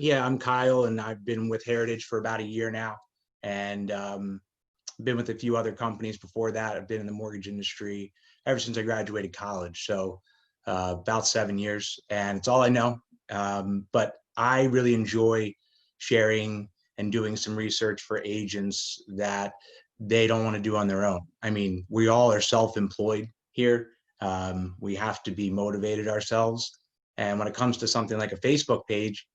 Yeah, I'm Kyle, and I've been with Heritage for about a year now, and been with a few other companies before that. I've been in the mortgage industry ever since I graduated college, so about 7 years, and it's all I know. But I really enjoy sharing and doing some research for agents that they don't want to do on their own. I mean, we all are self-employed here. We have to be motivated ourselves. And when it comes to something like a Facebook page,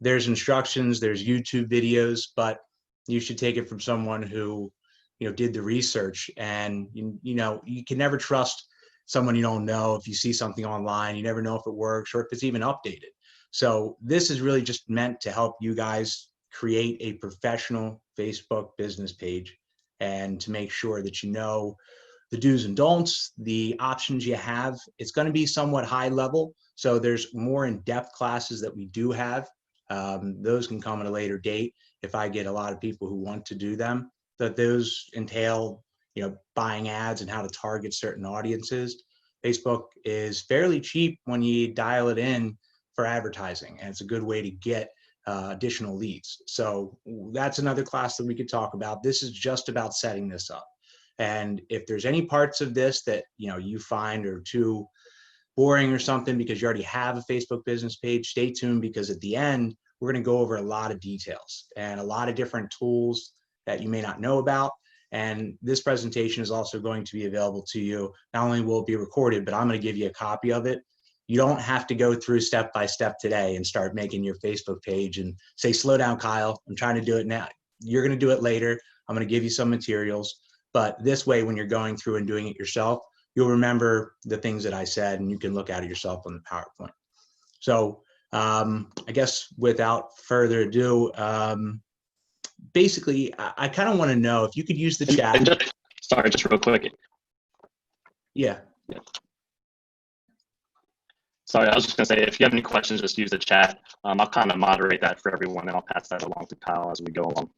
there's instructions, there's YouTube videos, but you should take it from someone who, did the research. And, you can never trust someone you don't know. If you see something online, you never know if it works or if it's even updated. So this is really just meant to help you guys create a professional Facebook business page and to make sure that you know the do's and don'ts, the options you have. It's going to be somewhat high level. So there's more in-depth classes that we do have. Those can come at a later date if I get a lot of people who want to do them. But those entail, buying ads and how to target certain audiences. Facebook is fairly cheap when you dial it in for advertising, and it's a good way to get additional leads. So that's another class that we could talk about. This is just about setting this up. And if there's any parts of this that you find are too boring or something because you already have a Facebook business page, stay tuned, because at the end, we're going to go over a lot of details and a lot of different tools that you may not know about. And this presentation is also going to be available to you. Not only will it be recorded, but I'm going to give you a copy of it. You don't have to go through step by step today and start making your Facebook page and say, slow down, Kyle, I'm trying to do it now. You're going to do it later. I'm going to give you some materials. But this way, when you're going through and doing it yourself, you'll remember the things that I said, and you can look at it yourself on the PowerPoint. So I guess without further ado, basically, I kind of want to know if you could use the chat. Just real quick. Yeah. Sorry, I was just going to say, if you have any questions, just use the chat. I'll kind of moderate that for everyone, and I'll pass that along to Kyle as we go along.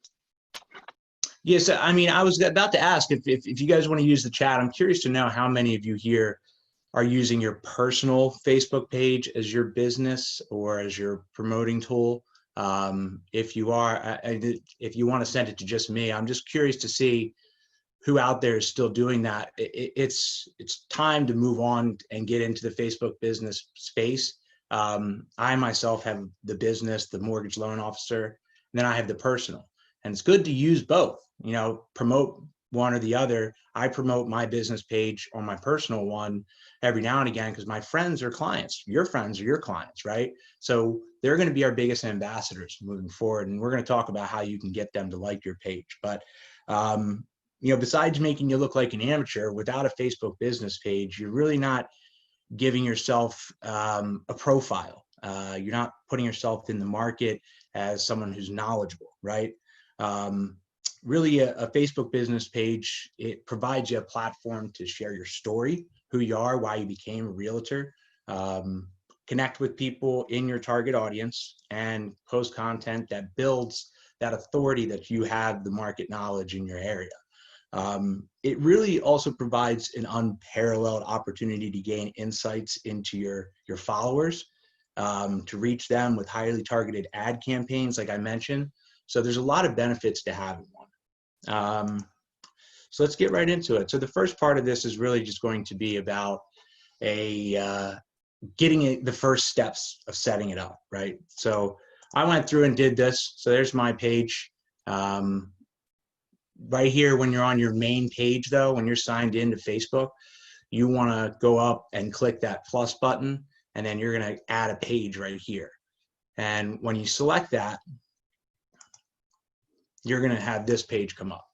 Yes, I mean, I was about to ask if you guys want to use the chat. I'm curious to know how many of you here are using your personal Facebook page as your business or as your promoting tool. If you are, if you want to send it to just me, I'm just curious to see who out there is still doing that. It's time to move on and get into the Facebook business space. I myself have the business, the mortgage loan officer, and then I have the personal. And it's good to use both, promote one or the other. I promote my business page on my personal one every now and again because my friends are clients. Your friends are your clients, right? So they're going to be our biggest ambassadors moving forward. And we're going to talk about how you can get them to like your page. But, besides making you look like an amateur, without a Facebook business page, you're really not giving yourself a profile. You're not putting yourself in the market as someone who's knowledgeable, right? Really a Facebook business page, it provides you a platform to share your story, who you are, why you became a realtor, connect with people in your target audience, and post content that builds that authority that you have the market knowledge in your area. It really also provides an unparalleled opportunity to gain insights into your followers, to reach them with highly targeted ad campaigns, like I mentioned. So there's a lot of benefits to having one. So let's get right into it. So the first part of this is really just going to be about getting the first steps of setting it up, right? So I went through and did this. So there's my page. Right here, when you're on your main page, though, when you're signed into Facebook, you want to go up and click that plus button, and then you're going to add a page right here. And when you select that, you're going to have this page come up.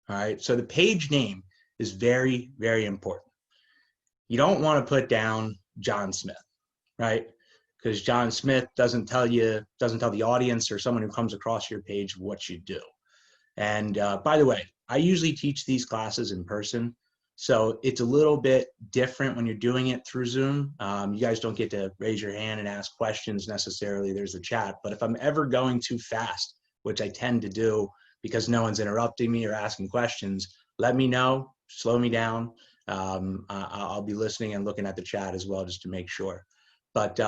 All right. So the page name is very, very important. You don't want to put down John Smith, right? Because John Smith doesn't tell the audience or someone who comes across your page what you do. And by the way, I usually teach these classes in person. So it's a little bit different when you're doing it through Zoom. You guys don't get to raise your hand and ask questions necessarily. There's the chat. But if I'm ever going too fast, which I tend to do because no one's interrupting me or asking questions, let me know, slow me down. I'll be listening and looking at the chat as well, just to make sure. But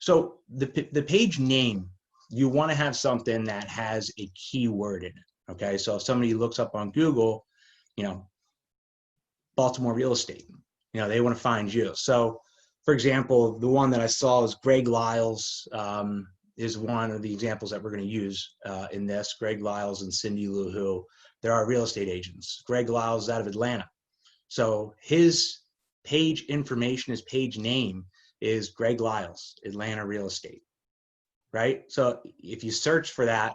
so the page name you want to have something that has a keyword in it. Okay, so if somebody looks up on Google, you know, Baltimore real estate, you know, they want to find you. So, for example, the one that I saw is Greg Lyles, is one of the examples that we're going to use in this. Greg Lyles and Cindy Lou Who, there are real estate agents. Greg Lyles is out of Atlanta. So his page information, his page name is Greg Lyles, Atlanta Real Estate, right? So if you search for that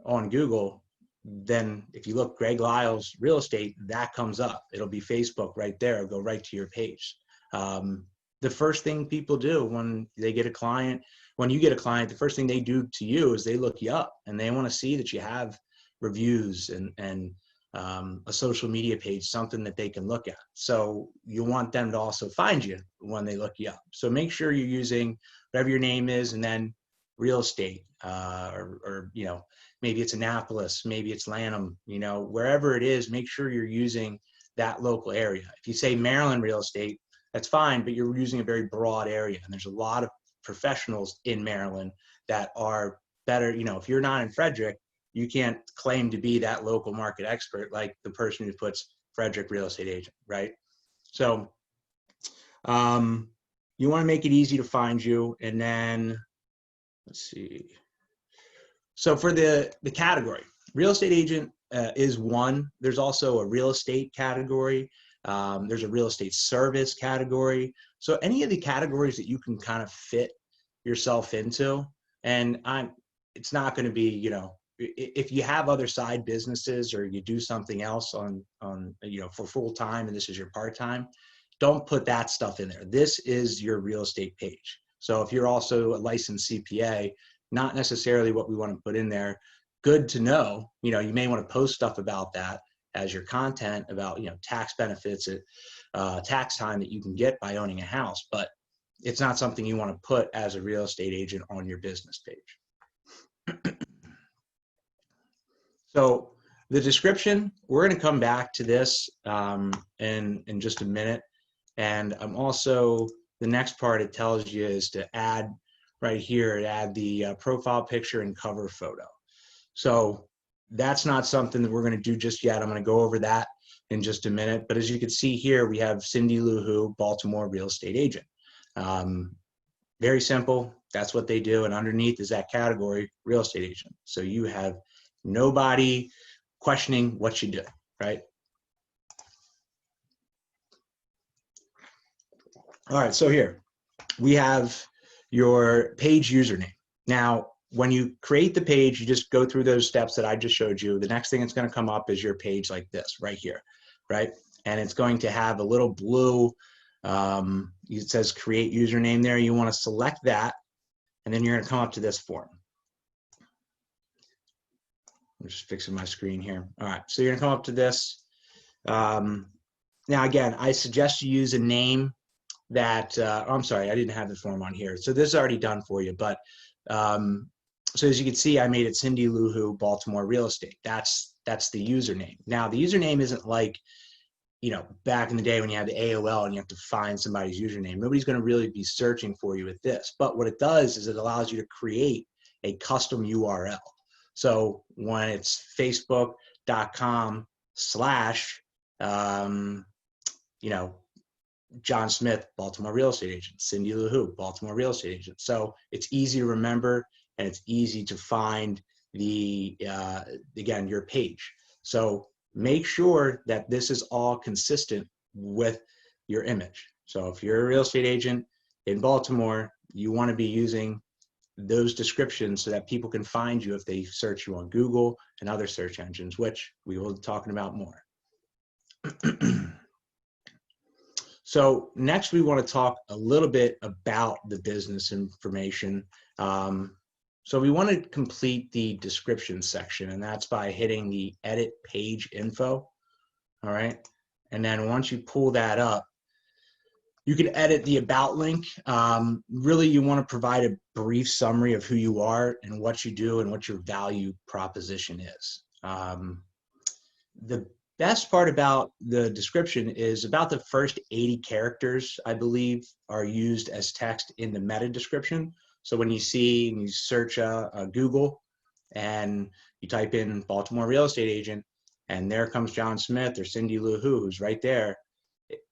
on Google, then if you look Greg Lyles Real Estate, that comes up. It'll be Facebook right there. It'll go right to your page. The first thing people do when they get a client, when you get a client, the first thing they do to you is they look you up and they want to see that you have reviews and a social media page, something that they can look at. So you want them to also find you when they look you up. So make sure you're using whatever your name is and then real estate, or you know, maybe it's Annapolis, maybe it's Lanham, you know, wherever it is, make sure you're using that local area. If you say Maryland real estate, that's fine, but you're using a very broad area. And there's a lot of professionals in Maryland that are better. You know, if you're not in Frederick, you can't claim to be that local market expert like the person who puts Frederick real estate agent, right? So you want to make it easy to find you. And then let's see. So for the category, real estate agent is one. There's also a real estate category. There's a real estate service category. So any of the categories that you can kind of fit yourself into, and it's not going to be, you know, if you have other side businesses or you do something else on you know, for full time and this is your part time, don't put that stuff in there. This is your real estate page. So if you're also a licensed CPA, not necessarily what we want to put in there. Good to know, you know, you may want to post stuff about that as your content about, you know, tax benefits at tax time that you can get by owning a house, but it's not something you want to put as a real estate agent on your business page. So the description, we're going to come back to this in just a minute. And I'm also, the next part it tells you is to add right here, add the profile picture and cover photo. So that's not something that we're going to do just yet. I'm going to go over that in just a minute. But as you can see here, we have Cindy Lou Who, Baltimore real estate agent. Very simple. That's what they do. And underneath is that category, real estate agent. So you have nobody questioning what you do, right? All right, so here we have your page username. Now, when you create the page, you just go through those steps that I just showed you. The next thing that's going to come up is your page like this right here, right? And it's going to have a little blue, it says create username there. You want to select that, and then you're going to come up to this form. I'm just fixing my screen here. All right, so you're going to come up to this. Now, again, I suggest you use a name that, I'm sorry, I didn't have the form on here. So this is already done for you, but so as you can see, I made it Cindy Lou Who, Baltimore Real Estate. That's the username. Now, the username isn't like, you know, back in the day when you had the AOL and you have to find somebody's username. Nobody's going to really be searching for you with this. But what it does is it allows you to create a custom URL. So when it's facebook.com/ you know, John Smith, Baltimore real estate agent, Cindy Lou Who, Baltimore real estate agent. So it's easy to remember and it's easy to find the, again, your page. So make sure that this is all consistent with your image. So if you're a real estate agent in Baltimore, you want to be using those descriptions so that people can find you if they search you on Google and other search engines, which we will be talking about more. So next we want to talk a little bit about the business information. So we want to complete the description section, and that's by hitting the edit page info. All right. And then once you pull that up, you can edit the about link. Really, you want to provide a brief summary of who you are and what you do and what your value proposition is. The best part about the description is about the first 80 characters, I believe, are used as text in the meta description. So when you see and you search Google and you type in Baltimore real estate agent, and there comes John Smith or Cindy Lou Who, who's right there.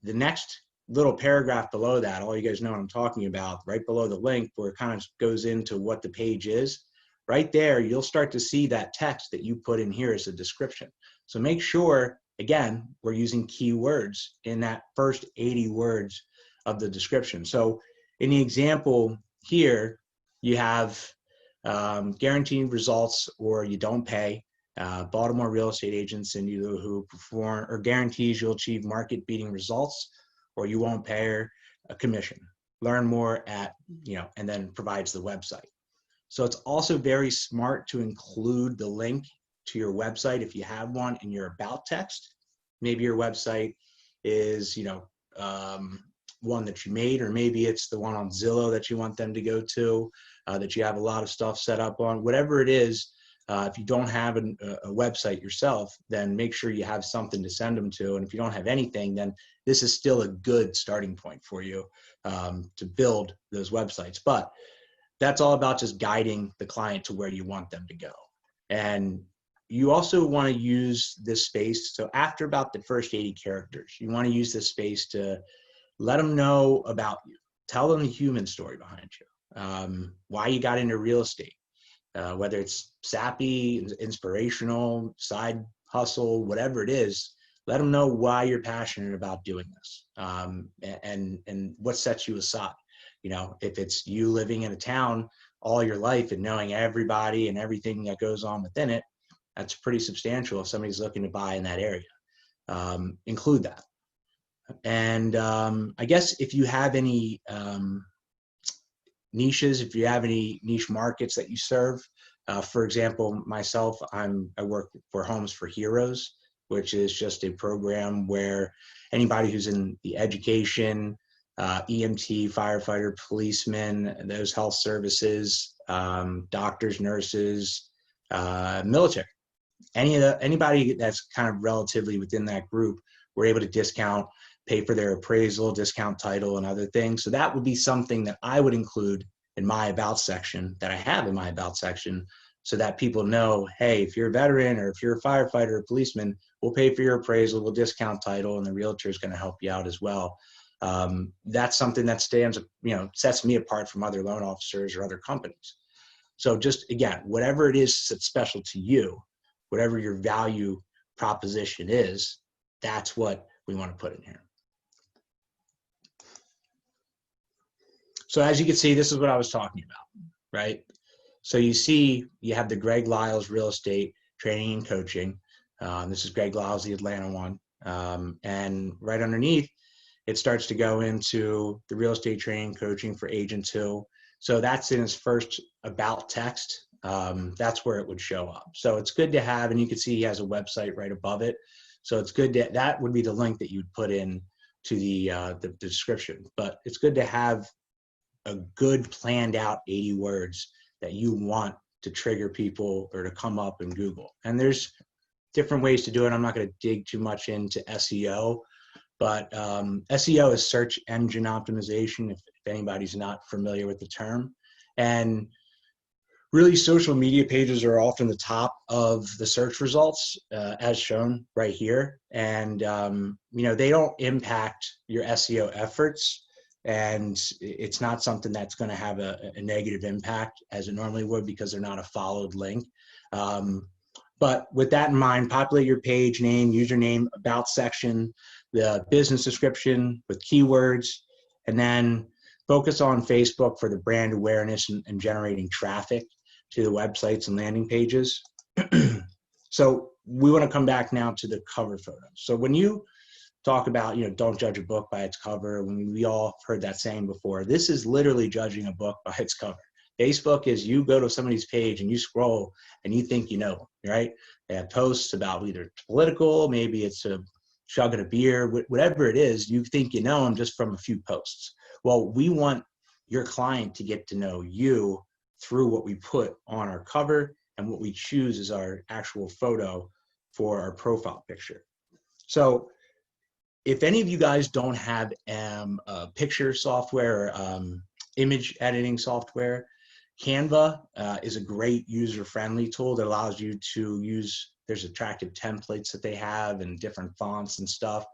The next little paragraph below that, all you guys know what I'm talking about, right below the link where it kind of goes into what the page is, right there, you'll start to see that text that you put in here as a description. So make sure, again, we're using keywords in that first 80 words of the description. So in the example here, you have guaranteed results or you don't pay. Baltimore real estate agents and you who perform or guarantees you'll achieve market beating results or you won't pay her a commission. Learn more at, and then provides the website. So it's also very smart to include the link to your website if you have one in your about text. Maybe your website is, one that you made, or maybe it's the one on Zillow that you want them to go to, that you have a lot of stuff set up on. Whatever it is, if you don't have a website yourself, then make sure you have something to send them to. And if you don't have anything, then this is still a good starting point for you to build those websites. But that's all about just guiding the client to where you want them to go. And you also want to use this space. So after about the first 80 characters, you want to use this space to let them know about you. Tell them the human story behind you, why you got into real estate, whether it's sappy, inspirational, side hustle, whatever it is. Let them know why you're passionate about doing this, and what sets you aside. If it's you living in a town all your life and knowing everybody and everything that goes on within it, that's pretty substantial if somebody's looking to buy in that area. Include that. And I guess if you have any niches, if you have any niche markets that you serve, for example, myself, I work for Homes for Heroes, which is just a program where anybody who's in the education, EMT, firefighter, policemen, those health services, doctors, nurses, military, anybody that's kind of relatively within that group, we're able to discount, pay for their appraisal, discount title, and other things. So that would be something that I would include in my about section, that I have in my about section, so that people know, hey, if you're a veteran or if you're a firefighter or policeman, we'll pay for your appraisal, we'll discount title, and the realtor is going to help you out as well. That's something that sets me apart from other loan officers or other companies. So just, again, whatever it is that's special to you, whatever your value proposition is, that's what we want to put in here. So as you can see, this is what I was talking about, right? So you see, you have the Greg Lyles Real Estate Training and Coaching. This is Greg Lyles, the Atlanta one. And right underneath, it starts to go into the Real Estate Training and Coaching for Agent 2. So that's in his first about text. That's where it would show up. So it's good to have, and you can see he has a website right above it. So it's good that would be the link that you'd put in to the description. But it's good to have a good planned out 80 words that you want to trigger people or to come up in Google. And there's different ways to do it. I'm not going to dig too much into SEO, but SEO is search engine optimization, if anybody's not familiar with the term. And really, social media pages are often the top of the search results, as shown right here. And, they don't impact your SEO efforts. And it's not something that's going to have a negative impact as it normally would, because they're not a followed link. But with that in mind, populate your page name, username, about section, the business description with keywords, and then focus on Facebook for the brand awareness and generating traffic to the websites and landing pages. So we want to come back now to the cover photo. So when you talk about, don't judge a book by its cover, when we all heard that saying before, this is literally judging a book by its cover. Facebook is, you go to somebody's page and you scroll and you think right? They have posts about either political, maybe it's a chugging a beer, whatever it is, you think them just from a few posts. Well, we want your client to get to know you through what we put on our cover and what we choose as our actual photo for our profile picture. So if any of you guys don't have picture software or image editing software, Canva is a great user-friendly tool that allows you to use, there's attractive templates that they have and different fonts and stuff.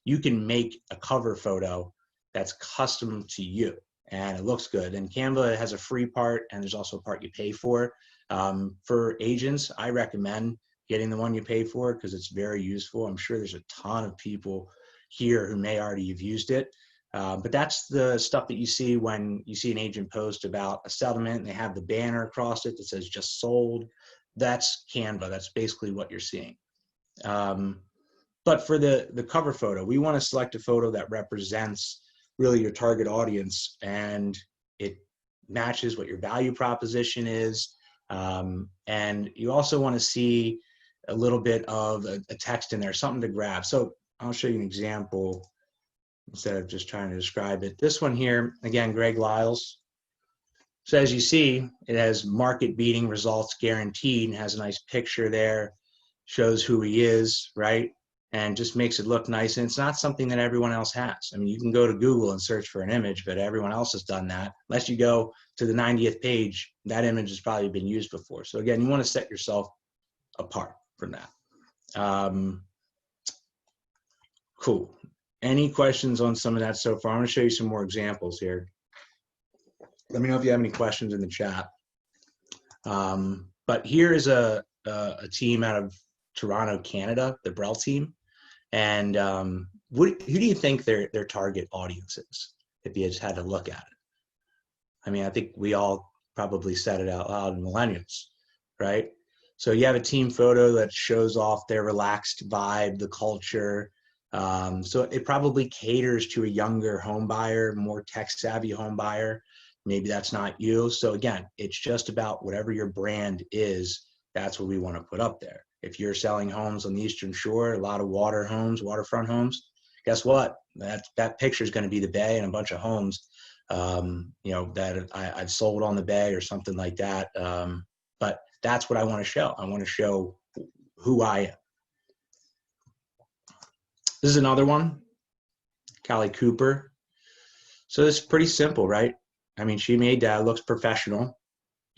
You can make a cover photo that's custom to you and it looks good. And Canva has a free part and there's also a part you pay for. For agents, I recommend getting the one you pay for because it's very useful. I'm sure there's a ton of people here who may already have used it. But that's the stuff that you see when you see an agent post about a settlement and they have the banner across it that says just sold. That's Canva. That's basically what you're seeing. But for the cover photo, we want to select a photo that represents really your target audience and it matches what your value proposition is. And you also want to see a little bit of a text in there, something to grab. So I'll show you an example instead of just trying to describe it. This one here, again, Greg Lyles. So as you see, it has market beating results guaranteed and has a nice picture there, shows who he is, right? And just makes it look nice. And it's not something that everyone else has. I mean, you can go to Google and search for an image, but everyone else has done that. Unless you go to the 90th page, that image has probably been used before. So again, you want to set yourself apart from that. Cool. Any questions on some of that so far? I'm going to show you some more examples here. Let me know if you have any questions in the chat. But here is a team out of Toronto, Canada, the Brell team. And who do you think their target audience is if you just had to look at it? I mean, I think we all probably said it out loud, millennials, right? So you have a team photo that shows off their relaxed vibe, the culture. So it probably caters to a younger home buyer, more tech-savvy home buyer. Maybe that's not you. So again, it's just about whatever your brand is, that's what we want to put up there. If you're selling homes on the Eastern Shore, a lot of waterfront homes, guess what? That picture is going to be the bay and a bunch of homes, that I've sold on the bay or something like that. But that's what I want to show. I want to show who I am. This is another one, Callie Cooper. So it's pretty simple, right? I mean, she made that, looks professional.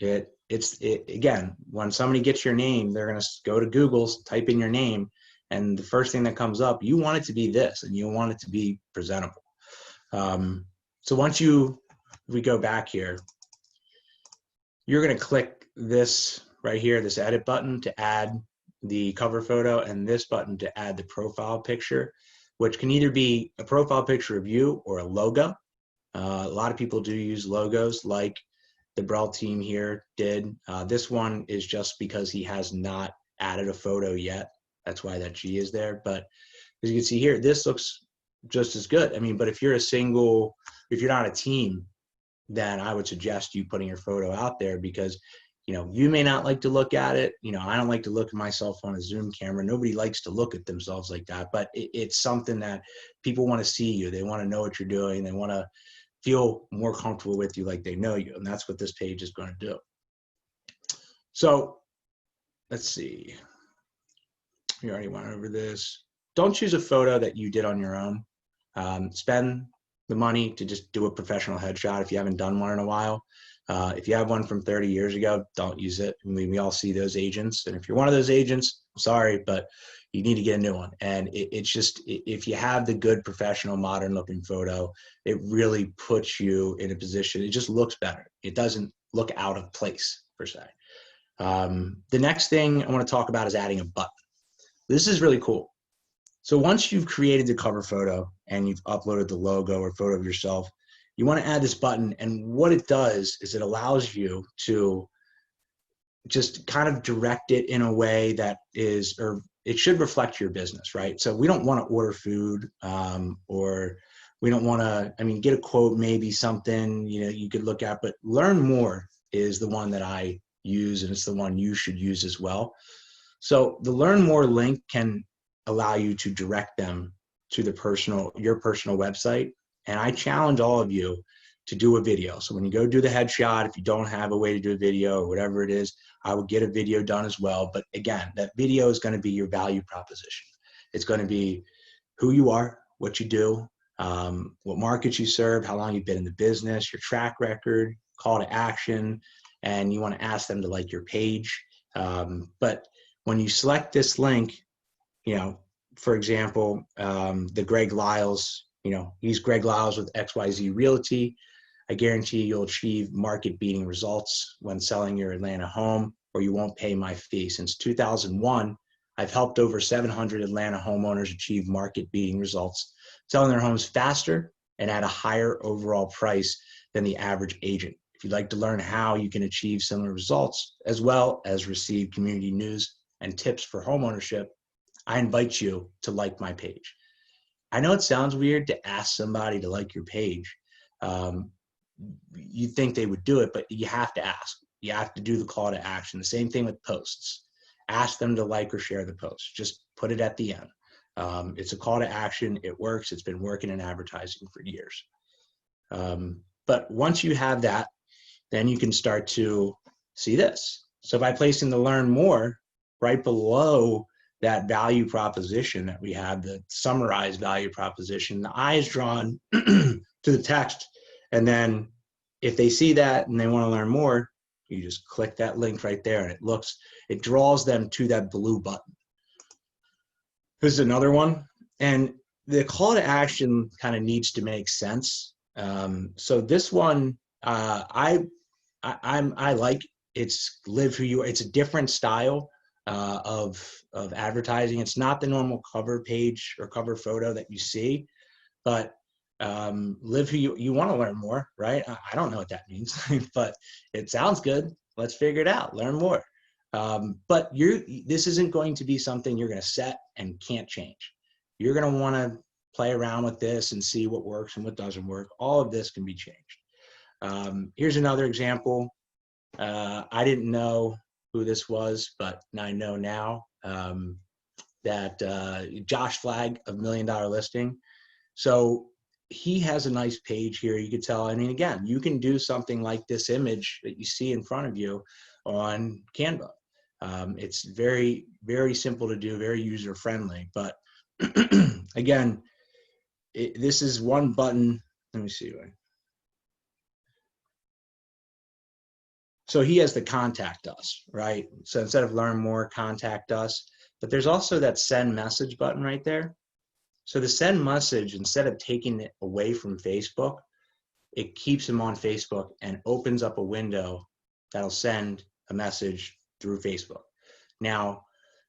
Again, when somebody gets your name, they're going to go to Google, type in your name, and the first thing that comes up, you want it to be this, and you want it to be presentable. So once if we go back here, you're going to click this right here, this edit button to add the cover photo, and this button to add the profile picture, which can either be a profile picture of you or a logo. A lot of people do use logos like the Brell team here did. This one is just because he has not added a photo yet. That's why that G is there. But as you can see here, this looks just as good. I mean, but if you're if you're not a team, then I would suggest you putting your photo out there because, you may not like to look at it. I don't like to look at myself on a Zoom camera. Nobody likes to look at themselves like that, but it's something that people want to see you. They want to know what you're doing. They want to feel more comfortable with you like they know you. And that's what this page is going to do. So let's see. We already went over this. Don't choose a photo that you did on your own. Spend the money to just do a professional headshot if you haven't done one in a while. If you have one from 30 years ago, don't use it. I mean, we all see those agents. And if you're one of those agents, I'm sorry, but you need to get a new one. And it's just, if you have the good professional modern looking photo, it really puts you in a position. It just looks better. It doesn't look out of place per se. The next thing I want to talk about is adding a button. This is really cool. So once you've created the cover photo and you've uploaded the logo or photo of yourself, you want to add this button. And what it does is it allows you to just kind of direct it in a way that is, or it should reflect your business, right? So we don't want to order food or we don't want to, get a quote, maybe something, you could look at, but learn more is the one that I use, and it's the one you should use as well. So the learn more link can allow you to direct them to your personal website. And I challenge all of you to do a video. So when you go do the headshot, if you don't have a way to do a video or whatever it is, I would get a video done as well. But again, that video is going to be your value proposition. It's going to be who you are, what you do, what markets you serve, how long you've been in the business, your track record, call to action, and you want to ask them to like your page. But when you select this link, for example, the Greg Lyles, he's Greg Lyles with XYZ Realty. I guarantee you'll achieve market-beating results when selling your Atlanta home, or you won't pay my fee. Since 2001, I've helped over 700 Atlanta homeowners achieve market-beating results, selling their homes faster and at a higher overall price than the average agent. If you'd like to learn how you can achieve similar results, as well as receive community news and tips for homeownership, I invite you to like my page. I know it sounds weird to ask somebody to like your page. You think they would do it, but you have to ask. You have to do the call to action. The same thing with posts. Ask them to like or share the post. Just put it at the end. It's a call to action. It works. It's been working in advertising for years. But once you have that, then you can start to see this. So by placing the learn more right below that value proposition that we have, the summarized value proposition, the eye is drawn to the text. And then if they see that and they want to learn more, you just click that link right there, and it draws them to that blue button. This is another one. And the call to action kind of needs to make sense. So this one, I like. It's live who you are. It's a different style of advertising. It's not the normal cover page or cover photo that you see, but live who you want to learn more, right? I don't know what that means, but it sounds good. Let's figure it out. Learn more. But this isn't going to be something you're going to set and can't change. You're going to want to play around with this and see what works and what doesn't work. All of this can be changed. Here's another example. I didn't know who this was, but I know now that Josh Flagg of $1 Million Listing. So he has a nice page here. You could tell, I mean, again, you can do something like this image that you see in front of you on Canva. It's very, very simple to do, very user-friendly. But again, this is one button. Let me see. So he has the contact us, right? So instead of learn more, contact us. But there's also that send message button right there. So the send message, instead of taking it away from Facebook, it keeps him on Facebook and opens up a window that'll send a message through Facebook. Now,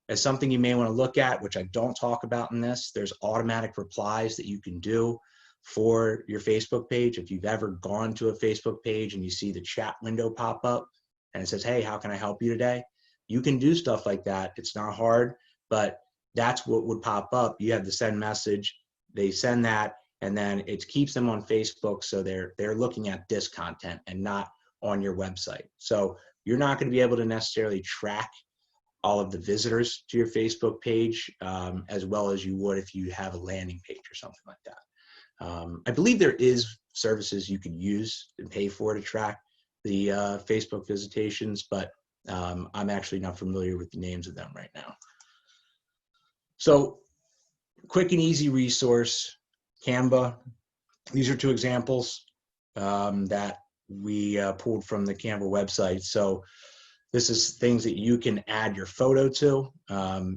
as something you may want to look at, which I don't talk about in this, there's automatic replies that you can do for your Facebook page. If you've ever gone to a Facebook page and you see the chat window pop up and it says, hey, how can I help you today? You can do stuff like that. It's not hard, but that's what would pop up. You have the send message, they send that, and then it keeps them on Facebook, so they're looking at this content and not on your website. So you're not going to be able to necessarily track all of the visitors to your Facebook page as well as you would if you have a landing page or something like that. I believe there is services you can use and pay for to track the Facebook visitations, but I'm actually not familiar with the names of them right now. So quick and easy resource, Canva. These are two examples that we pulled from the Canva website. So this is things that you can add your photo to.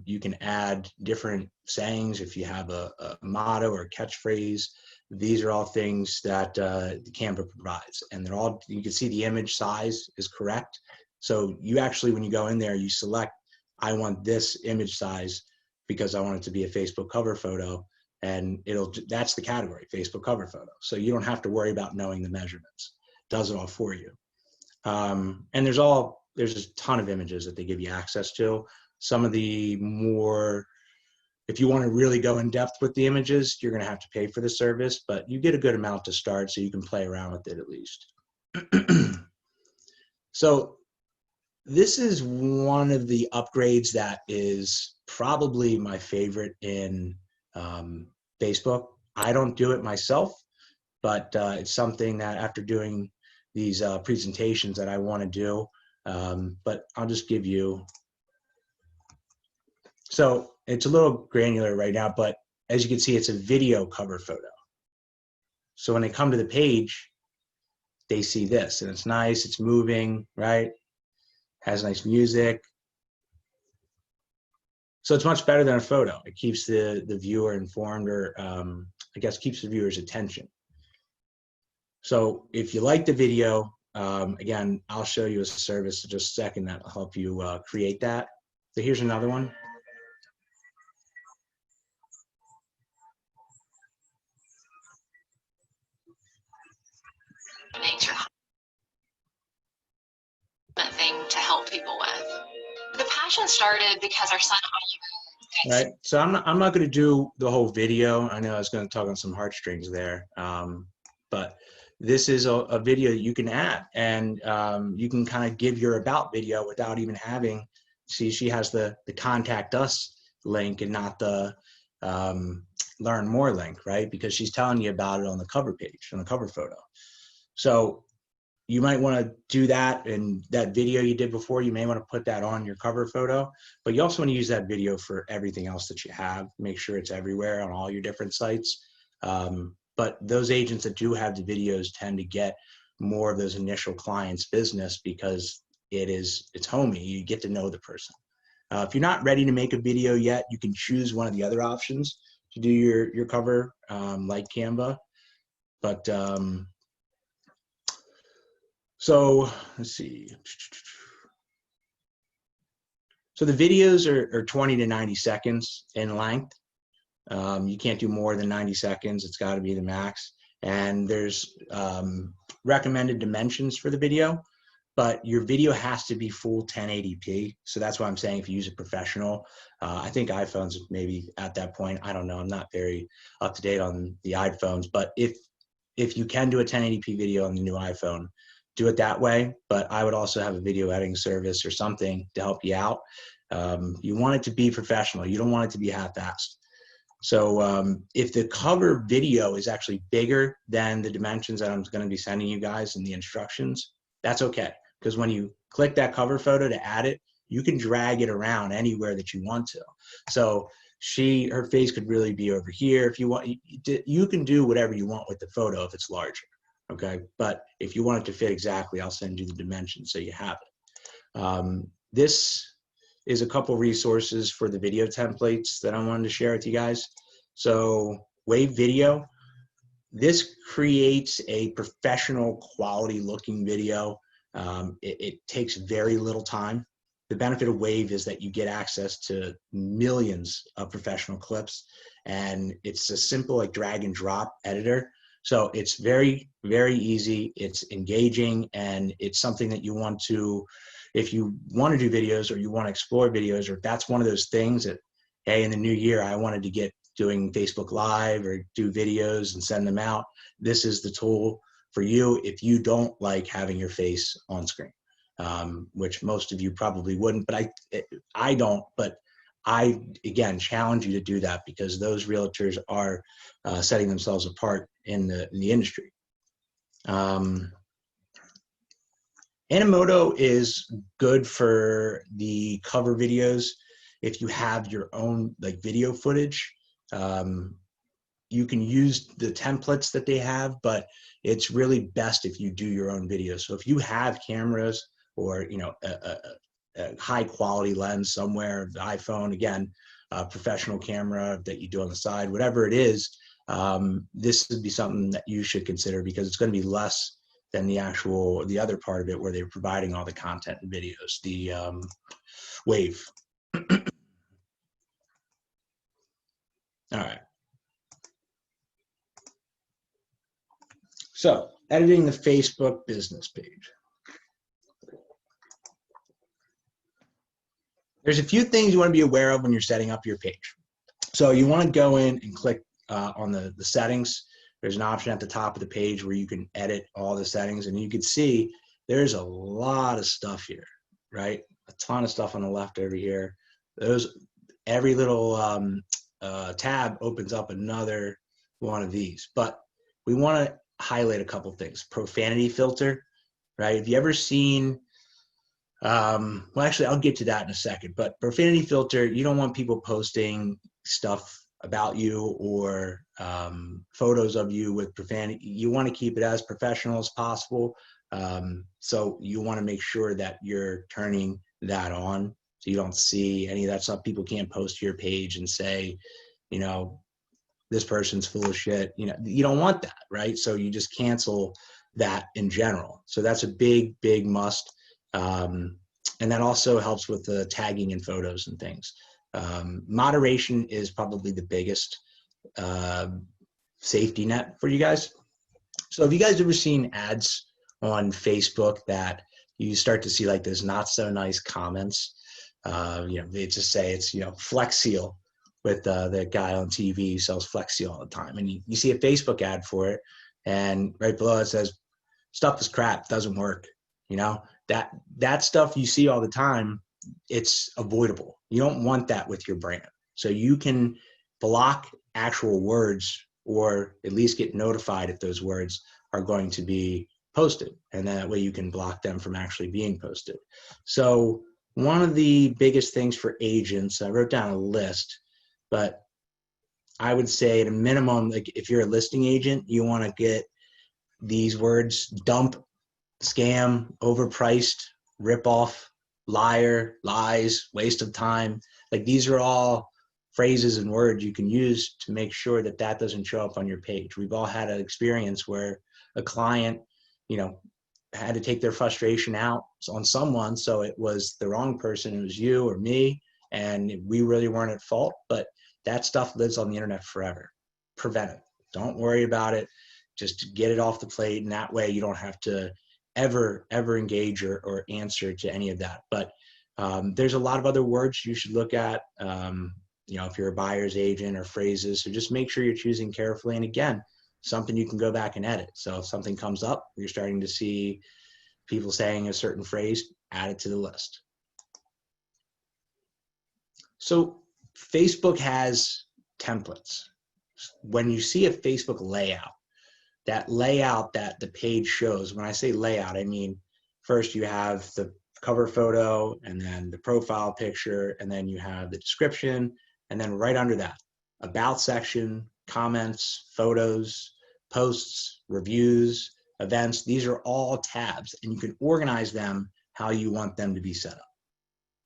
You can add different sayings if you have a motto or a catchphrase. These are all things that Canva provides, and they're all, you can see the image size is correct. So you actually, when you go in there, you select, I want this image size because I want it to be a Facebook cover photo, and that's the category, Facebook cover photo. So you don't have to worry about knowing the measurements. It does it all for you. And there's a ton of images that they give you access to. Some of the more, if you want to really go in depth with the images, you're going to have to pay for the service, but you get a good amount to start, so you can play around with it at least. So this is one of the upgrades that is probably my favorite in Facebook. I don't do it myself, but it's something that after doing these presentations that I want to do, but I'll just give you, so it's a little granular right now, but as you can see, it's a video cover photo. So when they come to the page, they see this, and it's nice, it's moving, right? Has nice music. So it's much better than a photo. It keeps the viewer informed, or I guess keeps the viewer's attention. So if you like the video, again, I'll show you a service in just a second that'll help you create that. So here's another one. Nature thing to help people with. The passion started because our son. Right. So I'm not going to do the whole video. I know I was going to talk on some heartstrings there, but this is a video that you can add, and you can kind of give your about video without even having. See, she has the contact us link and not the learn more link, right? Because she's telling you about it on the cover page, on the cover photo. So you might want to do that, and that video you did before, you may want to put that on your cover photo, but you also want to use that video for everything else that you have. Make sure it's everywhere on all your different sites. But those agents that do have the videos tend to get more of those initial clients' business because it's homey. You get to know the person. If you're not ready to make a video yet, you can choose one of the other options to do your cover, like Canva. But so let's see. So the videos are 20 to 90 seconds in length. You can't do more than 90 seconds. It's got to be the max. And there's recommended dimensions for the video, but your video has to be full 1080p. So that's why I'm saying if you use a professional, I think iPhones maybe at that point, I don't know. I'm not very up to date on the iPhones, but if you can do a 1080p video on the new iPhone, do it that way. But I would also have a video editing service or something to help you out. You want it to be professional. You don't want it to be half-assed. So if the cover video is actually bigger than the dimensions that I'm going to be sending you guys in the instructions, that's okay. Because when you click that cover photo to add it, you can drag it around anywhere that you want to. So her face could really be over here. If you want, you can do whatever you want with the photo if it's larger. Okay, but if you want it to fit exactly, I'll send you the dimensions so you have it. This is a couple resources for the video templates that I wanted to share with you guys. So Wave Video, this creates a professional quality looking video. It takes very little time. The benefit of Wave is that you get access to millions of professional clips, and it's a simple like drag and drop editor. So it's very, very easy. It's engaging, and it's something that you want to, if you want to do videos or you want to explore videos, or that's one of those things that, hey, in the new year, I wanted to get doing Facebook Live or do videos and send them out. This is the tool for you if you don't like having your face on screen, which most of you probably wouldn't, but I don't, but I, again, challenge you to do that because those realtors are setting themselves apart in the industry. Animoto is good for the cover videos. If you have your own like video footage, you can use the templates that they have, but it's really best if you do your own videos. So if you have cameras or a high quality lens somewhere, the iPhone, again, professional camera that you do on the side, whatever it is, this would be something that you should consider because it's going to be less than the other part of it where they're providing all the content and videos, the Wave. All right. So editing the Facebook business page. There's a few things you want to be aware of when you're setting up your page. So you want to go in and click on the settings. There's an option at the top of the page where you can edit all the settings, and you can see there's a lot of stuff here, right? A ton of stuff on the left over here. Every little tab opens up another one of these, but we want to highlight a couple things. Profanity filter, right? Have you ever seen, well, actually, I'll get to that in a second, but profanity filter, you don't want people posting stuff about you or photos of you with profanity. You want to keep it as professional as possible. So you want to make sure that you're turning that on so you don't see any of that stuff. People can't post to your page and say, you know, this person's full of shit. You know, you don't want that, right? So you just cancel that in general. So that's a big, big must. And that also helps with the tagging in photos and things. Moderation is probably the biggest safety net for you guys. So have you guys ever seen ads on Facebook that you start to see like those not so nice comments? You know, they just say it's, you know, Flex Seal with the guy on TV who sells Flex Seal all the time. And you see a Facebook ad for it, and right below it says, stuff is crap, doesn't work. You know, that stuff you see all the time, it's avoidable. You don't want that with your brand. So you can block actual words, or at least get notified if those words are going to be posted. And that way you can block them from actually being posted. So one of the biggest things for agents, I wrote down a list, but I would say at a minimum, like if you're a listing agent, you want to get these words: dump, scam, overpriced, ripoff, liar, lies, waste of time. Like these are all phrases and words you can use to make sure that that doesn't show up on your page. We've all had an experience where a client, you know, had to take their frustration out on someone. So it was the wrong person. It was you or me, and we really weren't at fault, but that stuff lives on the internet forever. Prevent it. Don't worry about it. Just get it off the plate. And that way you don't have to ever engage or answer to any of that. But there's a lot of other words you should look at, you know, if you're a buyer's agent, or phrases. So just make sure you're choosing carefully. And again, something you can go back and edit. So if something comes up, you're starting to see people saying a certain phrase, add it to the list. So Facebook has templates. When you see a Facebook layout, that layout that the page shows, when I say layout, I mean, first you have the cover photo, and then the profile picture, and then you have the description, and then right under that, about section, comments, photos, posts, reviews, events. These are all tabs, and you can organize them how you want them to be set up.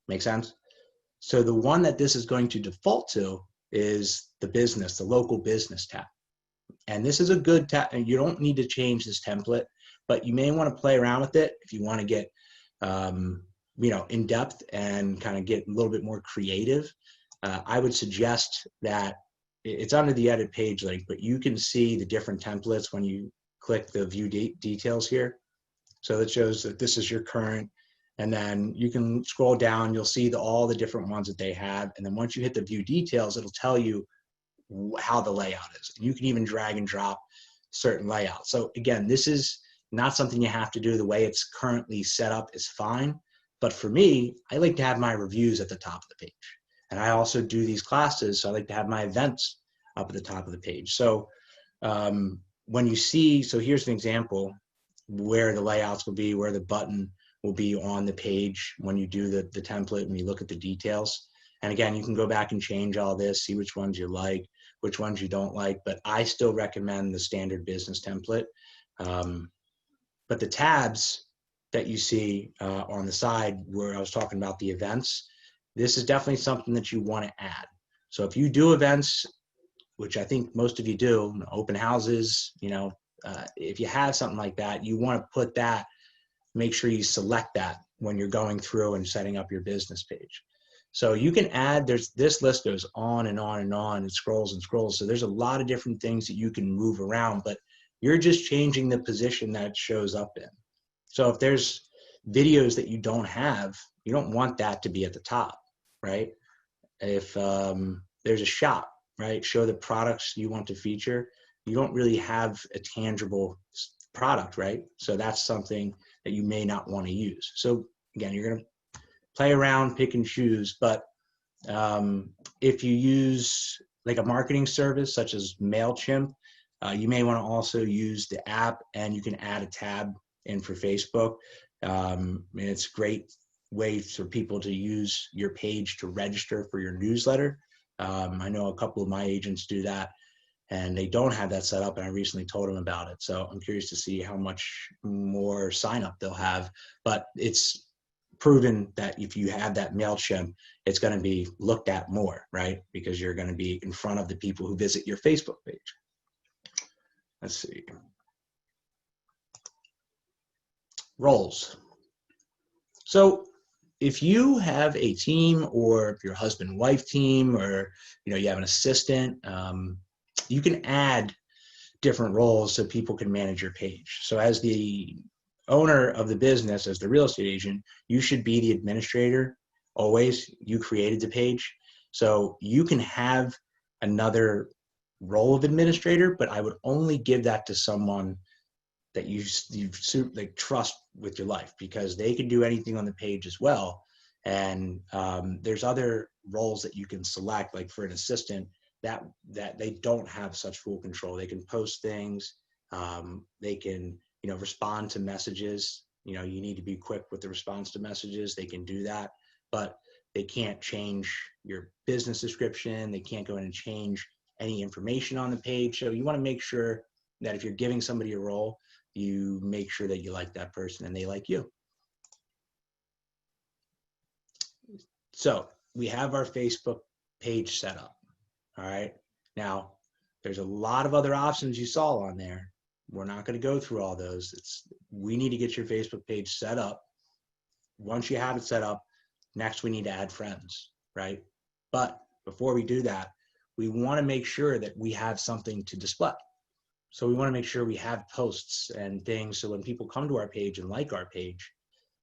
Make sense? So the one that this is going to default to is the business, the local business tab. And this is a good tab, and you don't need to change this template, but you may want to play around with it if you want to get, you know, in depth and kind of get a little bit more creative. I would suggest that it's under the edit page link, but you can see the different templates when you click the view details here. So it shows that this is your current, and then you can scroll down, you'll see all the different ones that they have. And then once you hit the view details, it'll tell you how the layout is. You can even drag and drop certain layouts. So again, this is not something you have to do. The way it's currently set up is fine. But for me, I like to have my reviews at the top of the page. And I also do these classes, so I like to have my events up at the top of the page. So when you see, so here's an example where the layouts will be, where the button will be on the page when you do the template and you look at the details. And again, you can go back and change all this, see which ones you like, which ones you don't like, but I still recommend the standard business template. But the tabs that you see on the side where I was talking about the events, this is definitely something that you want to add. So if you do events, which I think most of you do, open houses, you know, if you have something like that, you want to put that, make sure you select that when you're going through and setting up your business page. So you can add, this list goes on and on and on, and scrolls and scrolls. So there's a lot of different things that you can move around, but you're just changing the position that it shows up in. So if there's videos that you don't have, you don't want that to be at the top, right? If there's a shop, right? Show the products you want to feature. You don't really have a tangible product, right? So that's something that you may not want to use. So again, you're going to play around, pick and choose. But if you use like a marketing service such as MailChimp, you may want to also use the app, and you can add a tab in for Facebook. And it's a great way for people to use your page to register for your newsletter. I know a couple of my agents do that, and they don't have that set up, and I recently told them about it. So I'm curious to see how much more sign up they'll have, but it's proven that if you have that MailChimp, it's going to be looked at more, right? Because you're going to be in front of the people who visit your Facebook page. Let's see. Roles. So if you have a team, or if you're a husband-wife team, or you have an assistant, you can add different roles so people can manage your page. So as the owner of the business, as the real estate agent, you should be the administrator always. You created the page, so you can have another role of administrator, but I would only give that to someone that you like trust with your life, because they can do anything on the page as well. And there's other roles that you can select, like for an assistant, that they don't have such full control. They can post things, they can respond to messages. You need to be quick with the response to messages. They can do that, but they can't change your business description. They can't go in and change any information on the page. So you want to make sure that if you're giving somebody a role, you make sure that you like that person and they like you. So we have our Facebook page set up. All right. Now, there's a lot of other options you saw on there. We're not going to go through all those. We need to get your Facebook page set up. Once you have it set up, next we need to add friends, right? But before we do that, we want to make sure that we have something to display. So we want to make sure we have posts and things, so when people come to our page and like our page,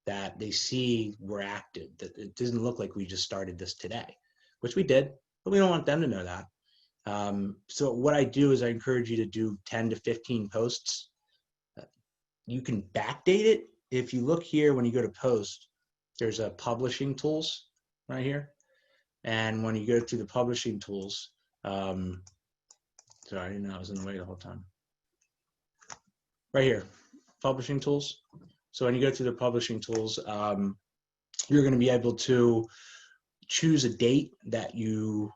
that they see we're active, that it doesn't look like we just started this today, which we did, but we don't want them to know that. So what I do is I encourage you to do 10 to 15 posts. You can backdate it. If you look here, when you go to post, there's a publishing tools right here. And when you go through the publishing tools, sorry, I didn't know I was in the way the whole time. Right here, publishing tools. So when you go through the publishing tools, you're going to be able to choose a date that you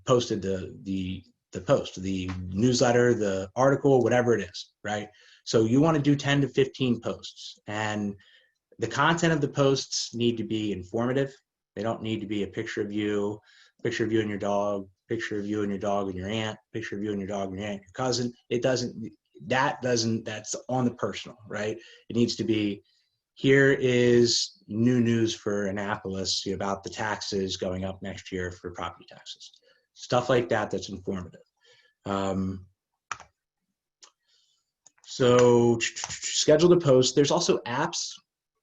posted the post, the newsletter, the article, whatever it is, right? So you want to do 10 to 15 posts, and the content of the posts need to be informative. They don't need to be a picture of you and your dog, picture of you and your dog and your aunt, picture of you and your dog and your aunt, your cousin. That's on the personal, right? It needs to be, here is new news for Annapolis about the taxes going up next year for property taxes. Stuff like that, that's informative. So schedule the post. There's also apps.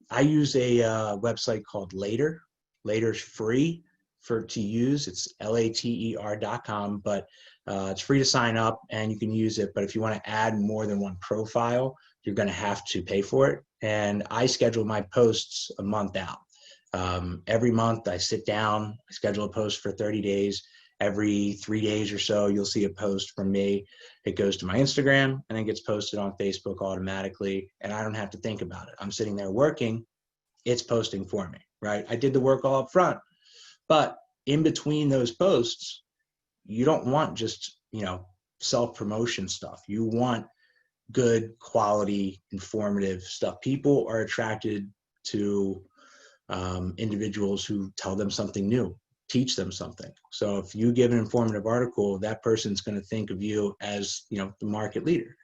I use a website called Later. Later's free to use. It's later.com, but it's free to sign up and you can use it. But if you want to add more than one profile, you're going to have to pay for it. And I schedule my posts a month out. Every month I sit down, I schedule a post for 30 days. Every 3 days or so, you'll see a post from me. It goes to my Instagram and then gets posted on Facebook automatically. And I don't have to think about it. I'm sitting there working. It's posting for me, right? I did the work all up front. But in between those posts, you don't want just, self-promotion stuff. You want good quality, informative stuff. People are attracted to individuals who tell them something new, teach them something. So if you give an informative article, that person's going to think of you as, the market leader.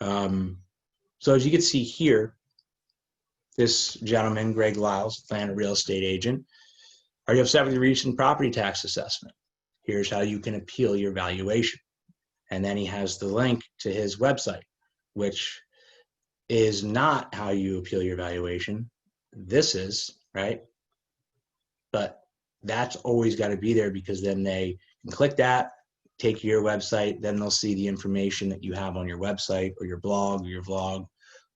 So as you can see here, this gentleman, Greg Lyles, Atlanta real estate agent. Are you upset with your recent property tax assessment? Here's how you can appeal your valuation. And then he has the link to his website, which is not how you appeal your valuation. This is, right? But that's always got to be there, because then they can click that, take your website, then they'll see the information that you have on your website or your blog or your vlog,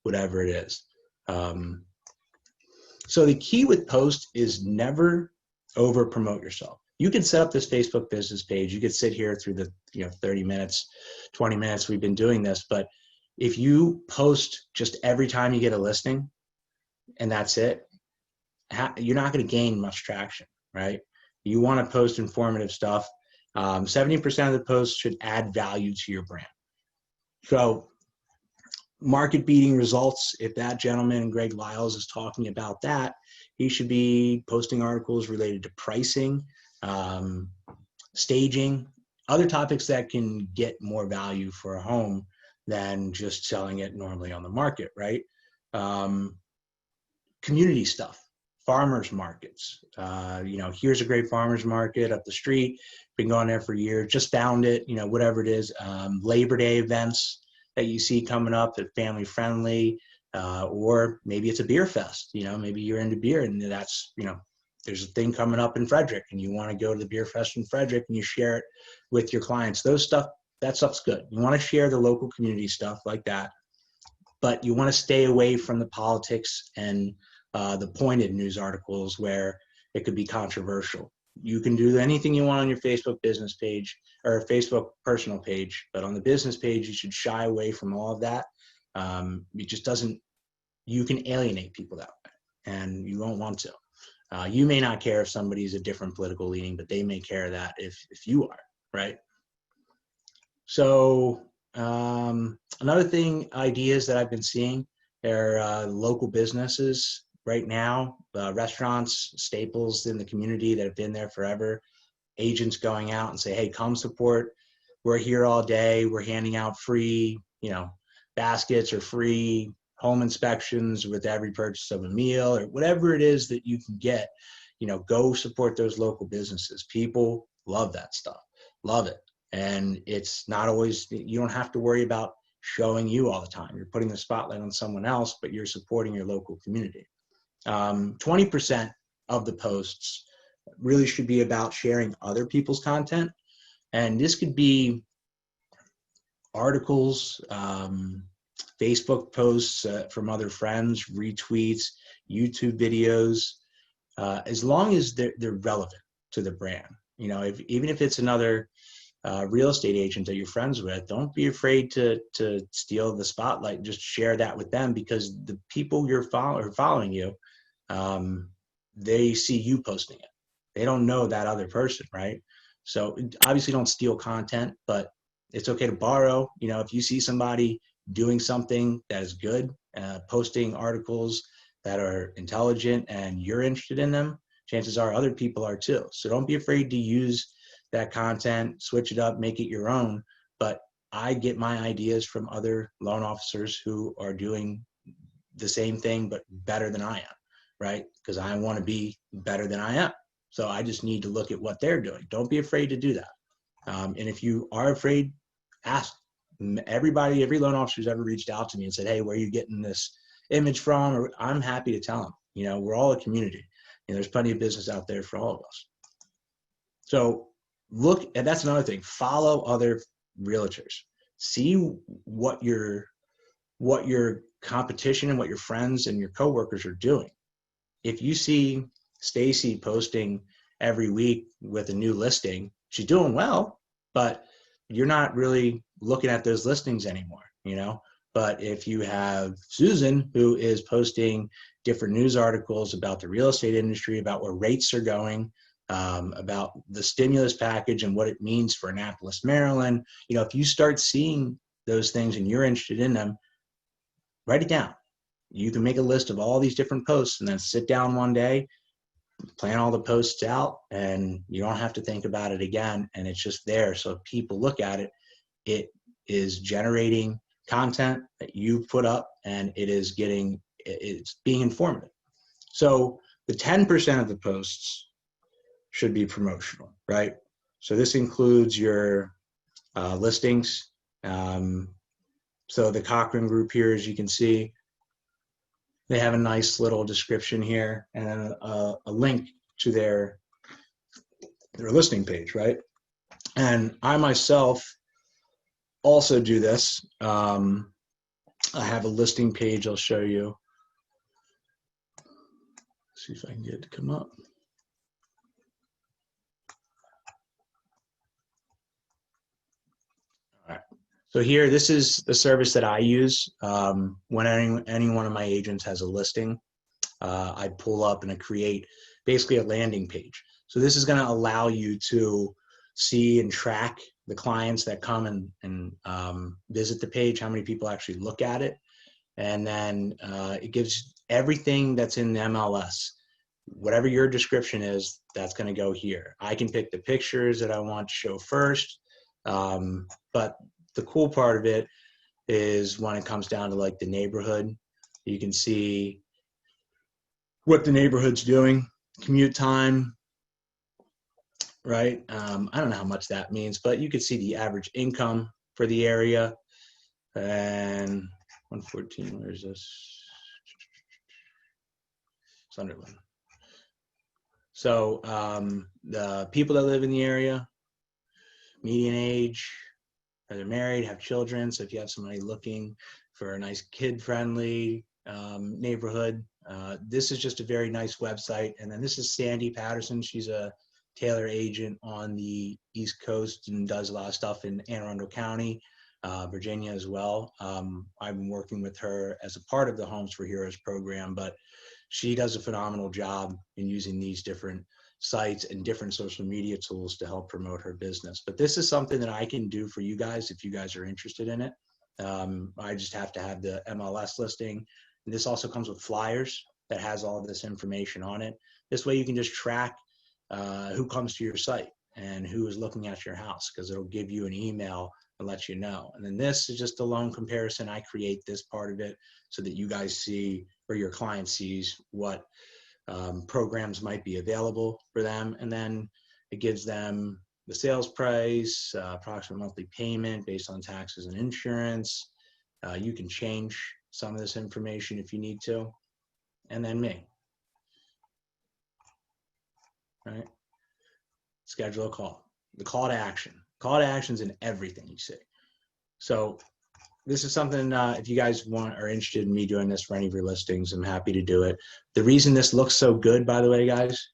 whatever it is. So the key with post is never over promote yourself. You can set up this Facebook business page. You could sit here through the 30 minutes, 20 minutes we've been doing this, but if you post just every time you get a listing and that's it, you're not going to gain much traction, right? You want to post informative stuff. 70% of the posts should add value to your brand. So market beating results, if that gentleman, Greg Lyles, is talking about that, he should be posting articles related to pricing, staging, other topics that can get more value for a home than just selling it normally on the market, right? Community stuff, farmers markets. Here's a great farmers market up the street, been going there for years, just found it, whatever it is. Labor Day events that you see coming up that family friendly, or maybe it's a beer fest, maybe you're into beer and that's, there's a thing coming up in Frederick and you want to go to the beer fest in Frederick and you share it with your clients. That stuff's good. You want to share the local community stuff like that, but you want to stay away from the politics and the pointed news articles where it could be controversial. You can do anything you want on your Facebook business page or Facebook personal page, but on the business page, you should shy away from all of that. It just doesn't, you can alienate people that way and you won't want to. You may not care if somebody's a different political leaning, but they may care that if you are, right? So another thing, ideas that I've been seeing are local businesses right now, restaurants, staples in the community that have been there forever, agents going out and say, hey, come support. We're here all day. We're handing out free, baskets or free home inspections with every purchase of a meal or whatever it is that you can get. Go support those local businesses. People love that stuff, love it. And it's not always, you don't have to worry about showing you all the time. You're putting the spotlight on someone else, but you're supporting your local community. 20% of the posts really should be about sharing other people's content. And this could be articles, Facebook posts from other friends, retweets, YouTube videos, as long as they're relevant to the brand. Even if it's another real estate agent that you're friends with, don't be afraid to steal the spotlight and just share that with them, because the people you're following you, they see you posting it. They don't know that other person, right? So obviously don't steal content, but it's okay to borrow. If you see somebody doing something that is good, posting articles that are intelligent and you're interested in them, chances are other people are too. So don't be afraid to use that content, switch it up, make it your own. But I get my ideas from other loan officers who are doing the same thing, but better than I am, right? Because I want to be better than I am. So I just need to look at what they're doing. Don't be afraid to do that. And if you are afraid, ask. Every loan officer who's ever reached out to me and said, hey, where are you getting this image from? Or I'm happy to tell them, we're all a community. There's plenty of business out there for all of us. So and that's another thing, follow other realtors. See what your competition and what your friends and your coworkers are doing. If you see Stacy posting every week with a new listing, she's doing well, but you're not really looking at those listings anymore, But if you have Susan, who is posting different news articles about the real estate industry, about where rates are going, about the stimulus package and what it means for Annapolis, Maryland, if you start seeing those things and you're interested in them, write it down. You can make a list of all these different posts and then sit down one day, plan all the posts out, and you don't have to think about it again. And it's just there. So if people look at it, it is generating content that you put up, and it's being informative. So the 10% of the posts should be promotional, right? So this includes your listings. So the Cochran Group here, as you can see, they have a nice little description here and a link to their listing page, right? And I myself also do this. I have a listing page I'll show you. See if I can get it to come up. All right. So here, this is the service that I use when any one of my agents has a listing. I pull up and I create basically a landing page. So this is going to allow you to see and track the clients that come and visit the page, how many people actually look at it. And then it gives everything that's in the MLS. Whatever your description is, that's going to go here. I can pick the pictures that I want to show first. But the cool part of it is when it comes down to like the neighborhood, you can see what the neighborhood's doing, commute time, right? I don't know how much that means, but you can see the average income for the area. And 114, where is this? Sunderland. So the people that live in the area, median age, are they married, have children. So if you have somebody looking for a nice kid-friendly neighborhood, this is just a very nice website. And then this is Sandy Patterson. She's a Taylor agent on the East Coast and does a lot of stuff in Anne Arundel County, Virginia as well. I've been working with her as a part of the Homes for Heroes program, but she does a phenomenal job in using these different sites and different social media tools to help promote her business. But this is something that I can do for you guys if you guys are interested in it. I just have to have the MLS listing. And this also comes with flyers that has all of this information on it. This way you can just track who comes to your site and who is looking at your house, because it'll give you an email and let you know. And then this is just a loan comparison. I create this part of it so that you guys see, or your client sees, what programs might be available for them. And then it gives them the sales price, approximate monthly payment based on taxes and insurance. You can change some of this information if you need to. And then me. Right? Schedule a call. The call to action. Call to action's in everything you see. So this is something, if you guys are interested in me doing this for any of your listings, I'm happy to do it. The reason this looks so good, by the way, guys,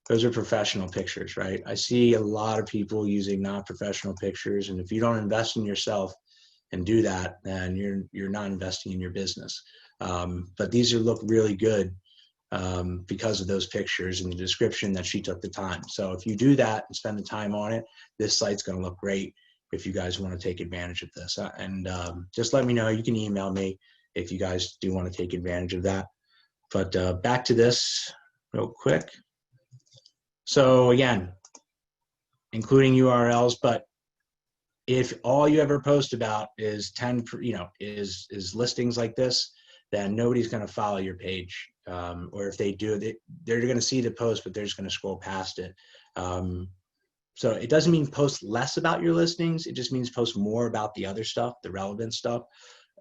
those are professional pictures, right? I see a lot of people using non-professional pictures, and if you don't invest in yourself and do that, then you're not investing in your business. But these look really good because of those pictures and the description that she took the time. So if you do that and spend the time on it, this site's going to look great if you guys want to take advantage of this. And just let me know. You can email me if you guys do want to take advantage of that. But back to this real quick. So again, including URLs, but if all you ever post about is is listings like this, then nobody's going to follow your page. Or if they do, they're going to see the post, but they're just going to scroll past it. So it doesn't mean post less about your listings. It just means post more about the other stuff, the relevant stuff.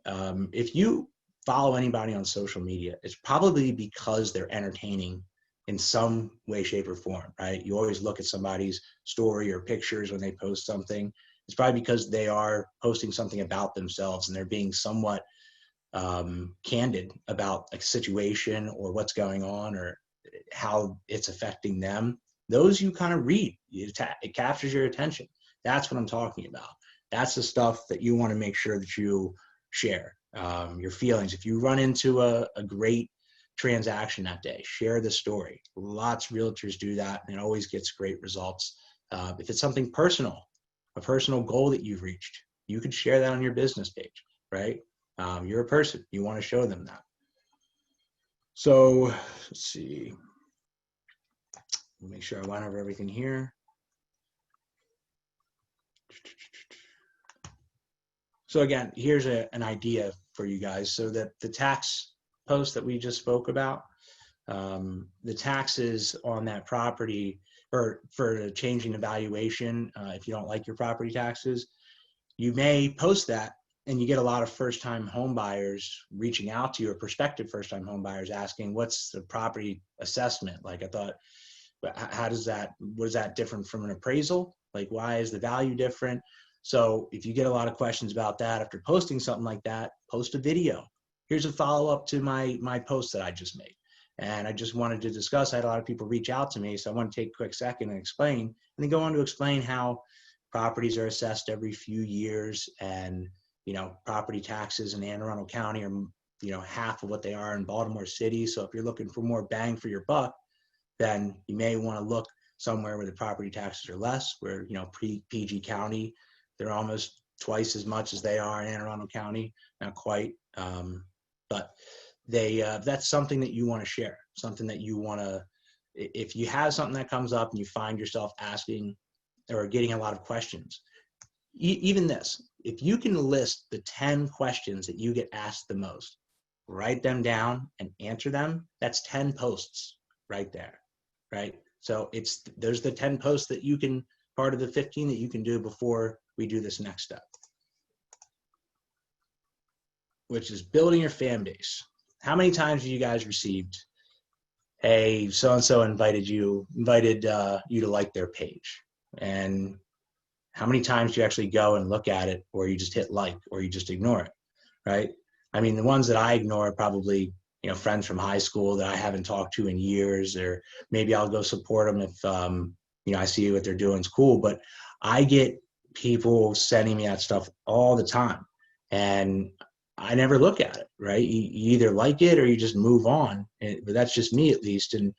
If you follow anybody on social media, it's probably because they're entertaining in some way, shape, or form, right? You always look at somebody's story or pictures when they post something. It's probably because they are posting something about themselves and they're being somewhat candid about a situation or what's going on or how it's affecting them. Those you kind of read. It captures your attention. That's what I'm talking about. That's the stuff that you want to make sure that you share. Your feelings. If you run into a great transaction that day, share the story. Lots of realtors do that, and it always gets great results. If it's something personal, a personal goal that you've reached, you could share that on your business page, right? You're a person. You want to show them that. So let's see. Make sure I went over everything here. So again, here's an idea for you guys. So that the tax post that we just spoke about, the taxes on that property, or for changing the valuation, if you don't like your property taxes, you may post that and you get a lot of first-time home buyers reaching out to you, or prospective first-time home buyers asking, what's the property assessment? Like, I thought, what is that different from an appraisal? Like, why is the value different? So if you get a lot of questions about that after posting something like that, post a video. Here's a follow-up to my post that I just made. And I just wanted to discuss, I had a lot of people reach out to me, so I want to take a quick second and explain, and then go on to explain how properties are assessed every few years, and property taxes in Anne Arundel County are half of what they are in Baltimore City. So if you're looking for more bang for your buck, then you may want to look somewhere where the property taxes are less, where, you know, PG County, they're almost twice as much as they are in Anne Arundel County, not quite, but that's something that you want to share, something that you want to, if you have something that comes up and you find yourself asking or getting a lot of questions, even this, if you can list the 10 questions that you get asked the most, write them down and answer them, that's 10 posts right there, right? So there's the 10 posts that you can, part of the 15 that you can do before we do this next step, which is building your fan base. How many times have you guys received, hey, so-and-so invited you to like their page? And how many times do you actually go and look at it, or you just hit like, or you just ignore it, right? I mean, the ones that I ignore are probably, you know, friends from high school that I haven't talked to in years, or maybe I'll go support them if, you know, I see what they're doing is cool. But I get people sending me that stuff all the time, and I never look at it, right? You either like it or you just move on. But that's just me, at least. And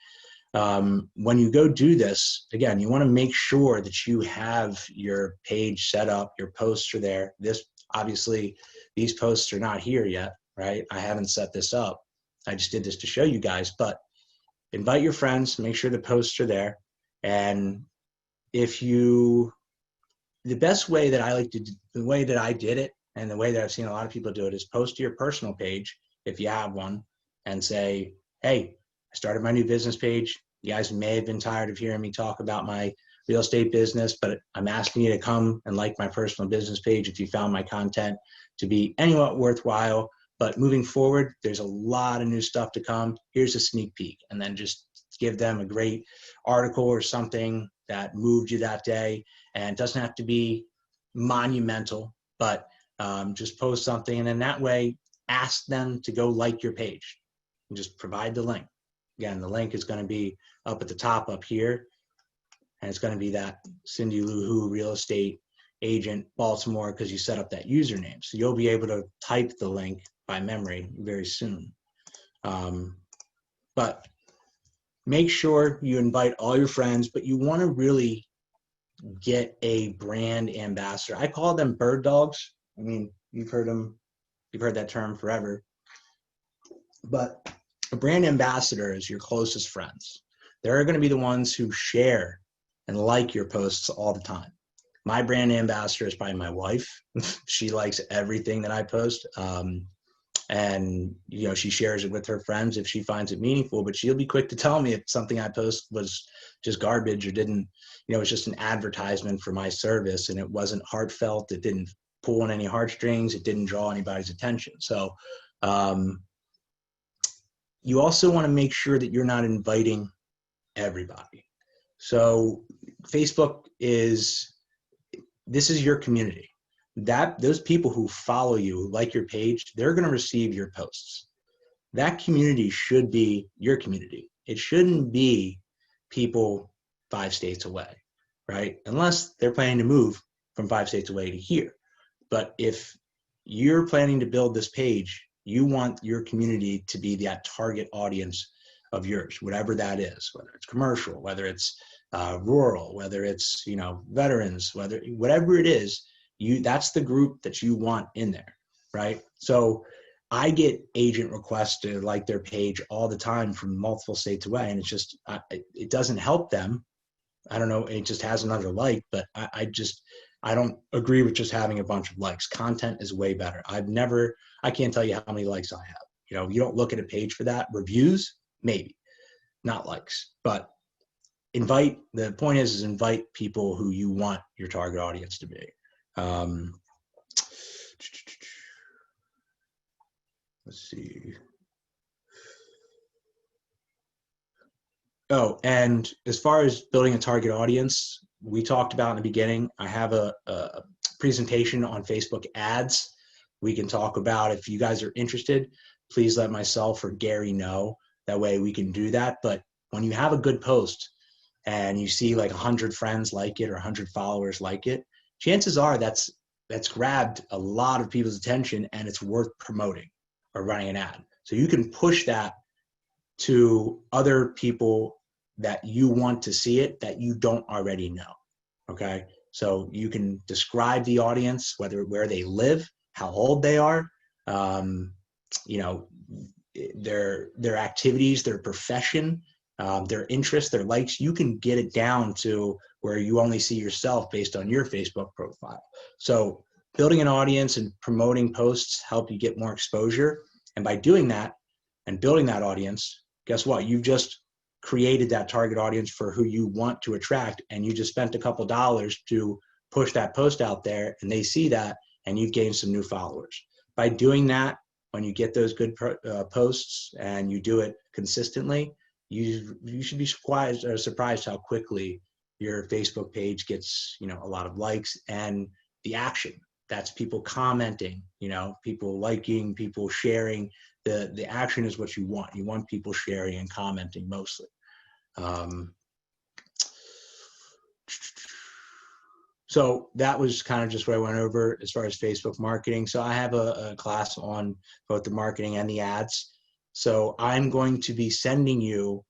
when you go do this, again, you want to make sure that you have your page set up, your posts are there. This, obviously, these posts are not here yet, right? I haven't set this up. I just did this to show you guys, but invite your friends, make sure the posts are there. And the best way that I like to, the way that I did it, and the way that I've seen a lot of people do it, is post to your personal page, if you have one, and say, hey, I started my new business page. You guys may have been tired of hearing me talk about my real estate business, but I'm asking you to come and like my personal business page if you found my content to be anywhat worthwhile. But moving forward, there's a lot of new stuff to come. Here's a sneak peek. And then just give them a great article or something that moved you that day. And it doesn't have to be monumental, but just post something. And then that way, ask them to go like your page and just provide the link. Again, the link is going to be up at the top up here. And it's going to be that Cindy Lou Who Real Estate Agent Baltimore, because you set up that username. So you'll be able to type the link by memory very soon. But make sure you invite all your friends, but you want to really get a brand ambassador. I call them bird dogs. I mean, you've heard that term forever. But a brand ambassador is your closest friends. They're going to be the ones who share and like your posts all the time. My brand ambassador is probably my wife. She likes everything that I post. And, you know, she shares it with her friends if she finds it meaningful, but she'll be quick to tell me if something I post was just garbage or didn't, you know, it's just an advertisement for my service and it wasn't heartfelt. It didn't pull on any heartstrings. It didn't draw anybody's attention. So you also want to make sure that you're not inviting everybody. So Facebook this is your community. Those people who follow you, who like your page, they're going to receive your posts. That community should be your community. It shouldn't be people 5 states away, right? Unless they're planning to move from 5 states away to here. But if you're planning to build this page, you want your community to be that target audience of yours, whatever that is, whether it's commercial, whether it's rural, whether it's, you know, veterans, whatever it is, that's the group that you want in there, right? So I get agent requests to like their page all the time from multiple states away, and it's just, it doesn't help them. I don't know, it just has another like, but I don't agree with just having a bunch of likes. Content is way better. I can't tell you how many likes I have. You know, you don't look at a page for that. Reviews, maybe, not likes. But the point is invite people who you want your target audience to be. Let's see. Oh, and as far as building a target audience, we talked about in the beginning, I have a presentation on Facebook ads. We can talk about, if you guys are interested, please let myself or Gary know. That way we can do that. But when you have a good post and you see like 100 friends like it or 100 followers like it, chances are that's grabbed a lot of people's attention and it's worth promoting or running an ad. So you can push that to other people that you want to see it that you don't already know. Okay. So you can describe the audience, where they live, how old they are, you know, their activities, their profession, their interests, their likes. You can get it down to where you only see yourself based on your Facebook profile. So building an audience and promoting posts help you get more exposure. And by doing that and building that audience, guess what? You've just created that target audience for who you want to attract. And you just spent a couple dollars to push that post out there, and they see that, and you've gained some new followers. By doing that, when you get those good posts and you do it consistently, you should be surprised how quickly your Facebook page gets, you know, a lot of likes, and the action. That's people commenting, you know, people liking, people sharing. The action is what you want. You want people sharing and commenting mostly. So that was kind of just what I went over as far as Facebook marketing. So I have a class on both the marketing and the ads. So I'm going to be sending you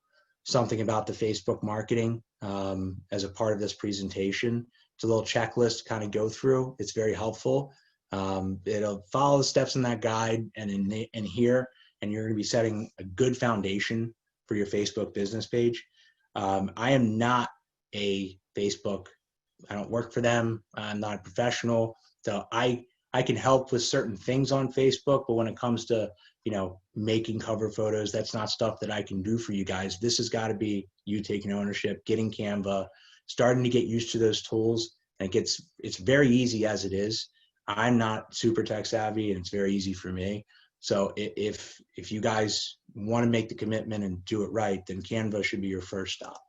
something about the Facebook marketing as a part of this presentation. It's a little checklist to kind of go through. It's very helpful. It'll follow the steps in that guide and in here, and you're going to be setting a good foundation for your Facebook business page. I am not a Facebook, I don't work for them. I'm not a professional. So I can help with certain things on Facebook, but when it comes to, you know, making cover photos, that's not stuff that I can do for you guys. This has got to be you taking ownership, getting Canva, starting to get used to those tools. And it's very easy as it is. I'm not super tech savvy, and it's very easy for me. So if you guys want to make the commitment and do it right, then Canva should be your first stop.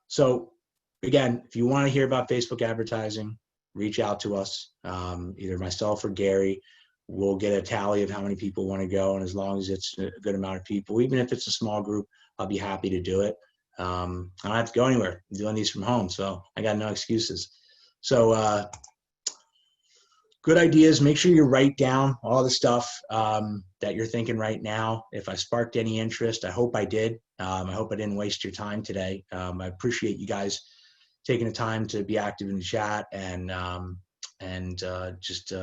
So again, if you want to hear about Facebook advertising, reach out to us, either myself or Gary. We'll get a tally of how many people want to go, and as long as it's a good amount of people, even if it's a small group, I'll be happy to do it. I don't have to go anywhere. I'm doing these from home, so I got no excuses. So good ideas. Make sure you write down all the stuff that you're thinking right now. If I sparked any interest, I hope I did. I hope I didn't waste your time today. I appreciate you guys taking the time to be active in the chat and just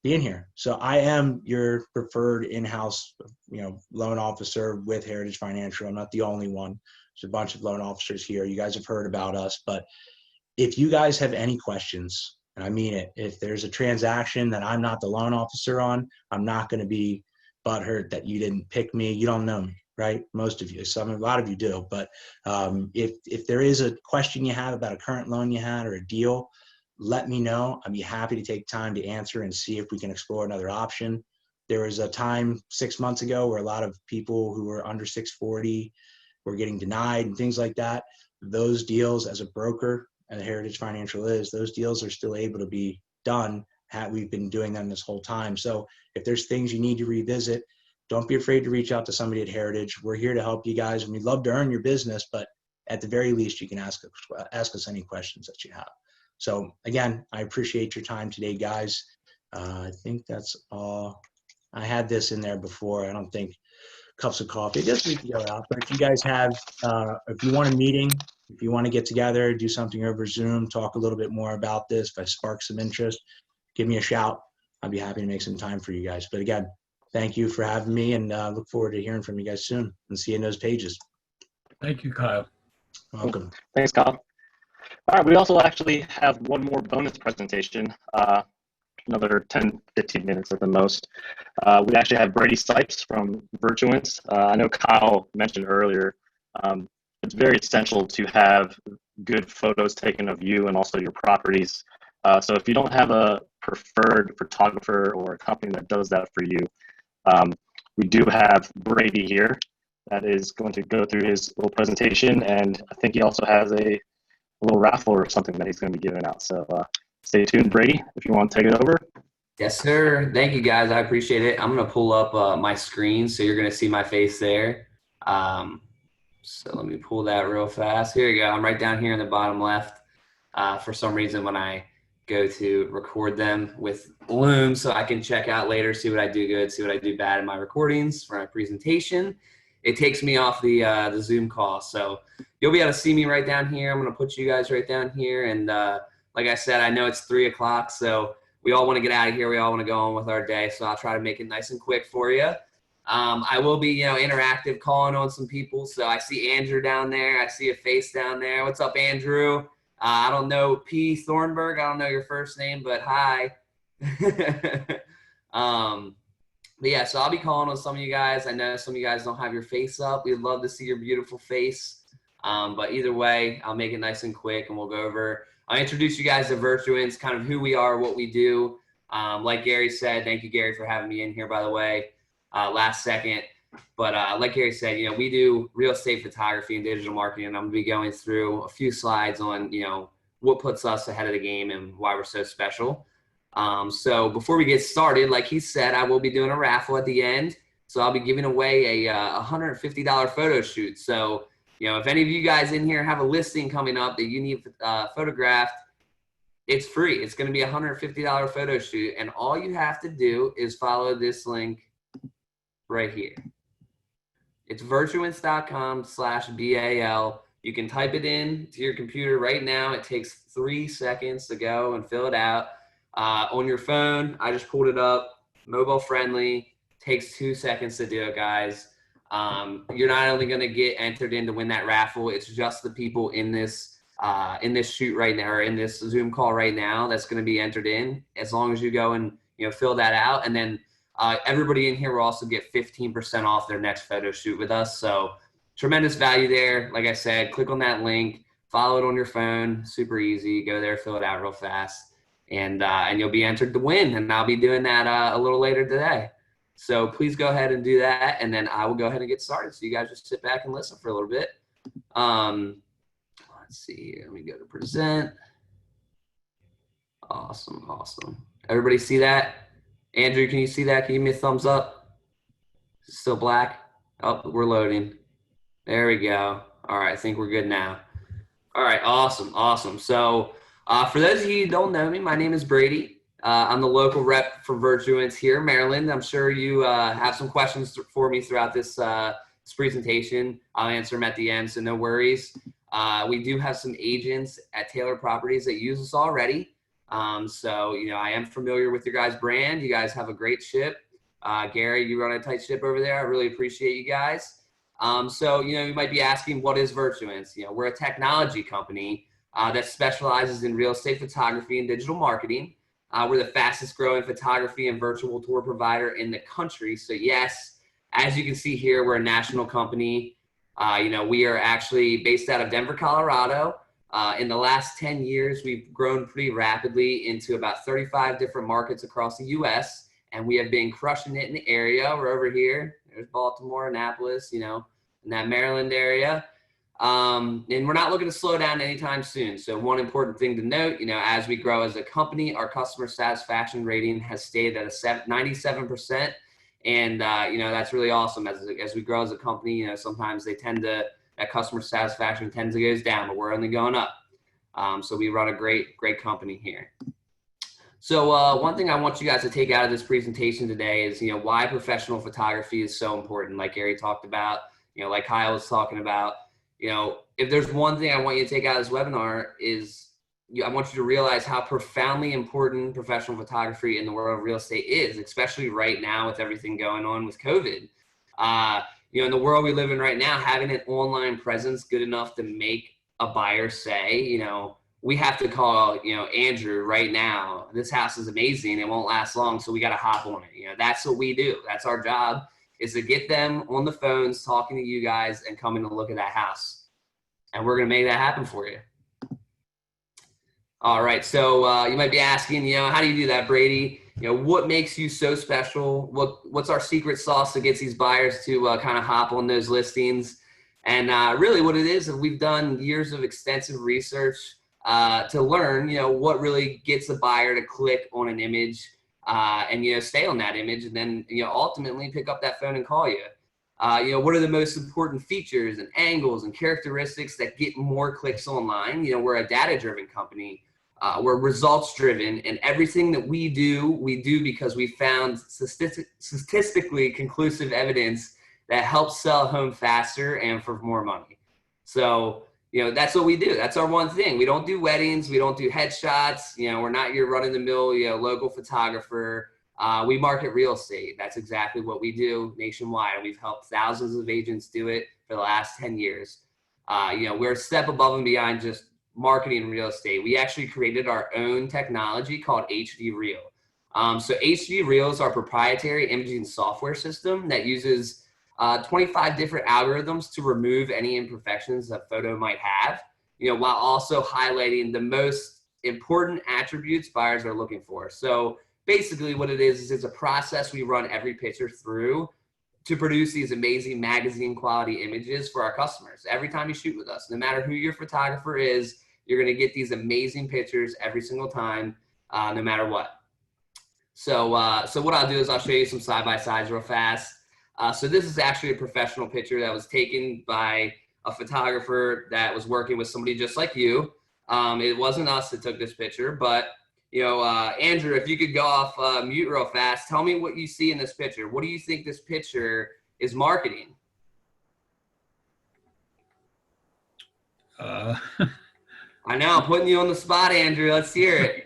being here. So I am your preferred in-house, you know, loan officer with Heritage Financial. I'm not the only one. There's a bunch of loan officers here. You guys have heard about us, but if you guys have any questions, and I mean it, if there's a transaction that I'm not the loan officer on, I'm not going to be butthurt that you didn't pick me. You don't know me, right? Most of you, a lot of you do. But if there is a question you have about a current loan you had or a deal, let me know. I'd be happy to take time to answer and see if we can explore another option. There was a time 6 months ago where a lot of people who were under 640 were getting denied and things like that. Those deals, as a broker, and Heritage Financial is, those deals are still able to be done. We've been doing them this whole time. So if there's things you need to revisit, don't be afraid to reach out to somebody at Heritage. We're here to help you guys, and we'd love to earn your business, but at the very least, you can ask us any questions that you have. So again, I appreciate your time today, guys. I think that's all. I had this in there before. I don't think cups of coffee. Just leave the other out. But if you guys have, if you want a meeting, if you want to get together, do something over Zoom, talk a little bit more about this, if I spark some interest, give me a shout. I'll be happy to make some time for you guys. But again, thank you for having me, and look forward to hearing from you guys soon and seeing those pages. Thank you, Kyle. Welcome. Thanks, Kyle. All right, we also actually have one more bonus presentation, another 10, 15 minutes at the most. We actually have Brady Sipes from Virtuance. I know Kyle mentioned earlier, it's very essential to have good photos taken of you and also your properties. So if you don't have a preferred photographer or a company that does that for you, we do have Brady here that is going to go through his little presentation, and I think he also has a little raffle or something that he's going to be giving out. So stay tuned, Brady, if you want to take it over. Yes, sir. Thank you, guys. I appreciate it. I'm going to pull up my screen, so you're going to see my face there. So let me pull that real fast. Here you go. I'm right down here in the bottom left. For some reason, when I go to record them with Loom, so I can check out later, see what I do good, see what I do bad in my recordings for my presentation, it takes me off the Zoom call. So you'll be able to see me right down here. I'm going to put you guys right down here. And like I said, I know it's 3 o'clock, so we all want to get out of here. We all want to go on with our day. So I'll try to make it nice and quick for you. I will be, interactive, calling on some people. So I see Andrew down there. I see a face down there. What's up, Andrew? I don't know P. Thornburg. I don't know your first name, but hi. But yeah, so I'll be calling on some of you guys. I know some of you guys don't have your face up. We'd love to see your beautiful face. But either way, I'll make it nice and quick, and we'll go over. I'll introduce you guys to Virtuance, kind of who we are, what we do. Like Gary said, thank you, Gary, for having me in here, by the way, last second. But like Gary said, we do real estate photography and digital marketing, and I'm going to be going through a few slides on, what puts us ahead of the game and why we're so special. So before we get started, like he said, I will be doing a raffle at the end. So I'll be giving away a $150 photo shoot. So, if any of you guys in here have a listing coming up that you need photographed, it's free. It's going to be a $150 photo shoot. And all you have to do is follow this link right here. It's virtuance.com/BAL. You can type it in to your computer right now. It takes 3 seconds to go and fill it out. On your phone, I just pulled it up, mobile friendly, takes 2 seconds to do it, guys. You're not only going to get entered in to win that raffle, it's just the people in this shoot right now, or in this Zoom call right now, that's going to be entered in, as long as you go and, fill that out. And then everybody in here will also get 15% off their next photo shoot with us. So tremendous value there. Like I said, click on that link, follow it on your phone, super easy, go there, fill it out real fast. And you'll be entered to win. And I'll be doing that a little later today. So please go ahead and do that. And then I will go ahead and get started. So you guys just sit back and listen for a little bit. Let's see here. Let me go to present. Awesome. Everybody see that? Andrew, can you see that? Can you give me a thumbs up? Is it still black? Oh, we're loading. There we go. All right. I think we're good now. All right. Awesome. So for those of you who don't know me, my name is Brady. I'm the local rep for Virtuance here in Maryland. I'm sure you have some questions for me throughout this presentation. I'll answer them at the end, so no worries. We do have some agents at Taylor Properties that use us already. So, I am familiar with your guys' brand. You guys have a great ship. Gary, you run a tight ship over there. I really appreciate you guys. So, you might be asking, what is Virtuance? We're a technology company that specializes in real estate photography and digital marketing. We're the fastest growing photography and virtual tour provider in the country. So yes, as you can see here, we're a national company. We are actually based out of Denver, Colorado. In the last 10 years, we've grown pretty rapidly into about 35 different markets across the US, and we have been crushing it in the area. We're over here. There's Baltimore, Annapolis, in that Maryland area. And we're not looking to slow down anytime soon. So one important thing to note, as we grow as a company, our customer satisfaction rating has stayed at a 97%. And, that's really awesome. As we grow as a company, sometimes that customer satisfaction tends to goes down, but we're only going up. So we run a great company here. So one thing I want you guys to take out of this presentation today is, why professional photography is so important. Like Gary talked about, like Kyle was talking about. If there's one thing I want you to take out of this webinar is I want you to realize how profoundly important professional photography in the world of real estate is, especially right now with everything going on with COVID. In the world we live in right now, having an online presence good enough to make a buyer say, we have to call, Andrew right now. This house is amazing. It won't last long, so we got to hop on it. That's what we do. That's our job, is to get them on the phones, talking to you guys, and coming to look at that house. And we're going to make that happen for you. All right. So you might be asking, how do you do that, Brady? What makes you so special? What's our secret sauce that gets these buyers to kind of hop on those listings? And really what it is we've done years of extensive research to learn, what really gets the buyer to click on an image and, stay on that image, and then, ultimately pick up that phone and call you. What are the most important features and angles and characteristics that get more clicks online? We're a data-driven company. We're results-driven, and everything that we do because we found statistically conclusive evidence that helps sell a home faster and for more money. So, that's what we do. That's our one thing. We don't do weddings. We don't do headshots. We're not your run-of-the-mill, local photographer. We market real estate. That's exactly what we do nationwide. And we've helped thousands of agents do it for the last 10 years. We're a step above and beyond just marketing real estate. We actually created our own technology called HD Reel. So HD Reel is our proprietary imaging software system that uses 25 different algorithms to remove any imperfections a photo might have, while also highlighting the most important attributes buyers are looking for. So basically what it is it's a process we run every picture through to produce these amazing magazine quality images for our customers. Every time you shoot with us, no matter who your photographer is, you're gonna get these amazing pictures every single time, no matter what. So what I'll do is I'll show you some side-by-sides real fast. So this is actually a professional picture that was taken by a photographer that was working with somebody just like you. It wasn't us that took this picture, but Andrew, if you could go off mute real fast, tell me what you see in this picture. What do you think this picture is marketing? I know, I'm putting you on the spot, Andrew. Let's hear it.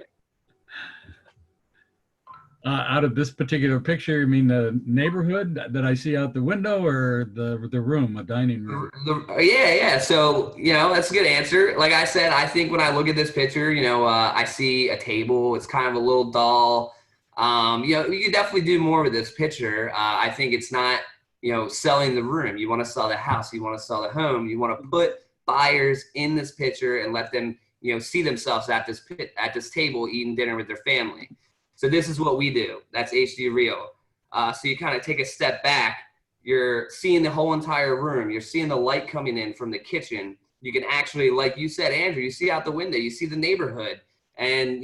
Out of this particular picture, you mean the neighborhood that I see out the window, or the room, a dining room? Yeah. So, that's a good answer. Like I said, I think when I look at this picture, I see a table. It's kind of a little dull. You could definitely do more with this picture. I think it's not, selling the room. You want to sell the house. You want to sell the home. You want to put buyers in this picture and let them, see themselves at this table eating dinner with their family. So this is what we do. That's HD Reel. So you kind of take a step back. You're seeing the whole entire room. You're seeing the light coming in from the kitchen. You can actually, like you said, Andrew, you see out the window, you see the neighborhood. And,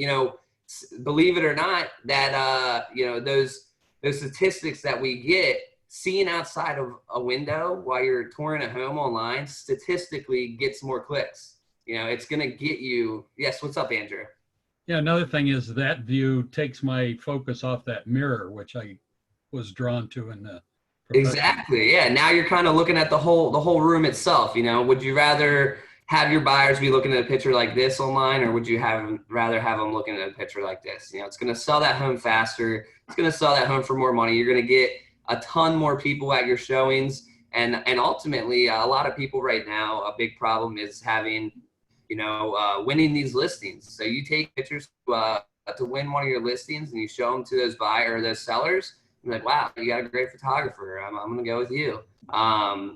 believe it or not, that, those statistics that we get, seeing outside of a window while you're touring a home online, statistically gets more clicks. It's going to get you. Yes, what's up, Andrew? Yeah, another thing is that view takes my focus off that mirror, which I was drawn to in the Exactly. Yeah. Now you're kind of looking at the whole room itself. Would you rather have your buyers be looking at a picture like this online, or would you rather have them looking at a picture like this? It's going to sell that home faster. It's going to sell that home for more money. You're going to get a ton more people at your showings. And ultimately, a lot of people right now, a big problem is having, winning these listings. So you take pictures to win one of your listings and you show them to those buyers or those sellers. You're like, wow, you got a great photographer. I'm going to go with you.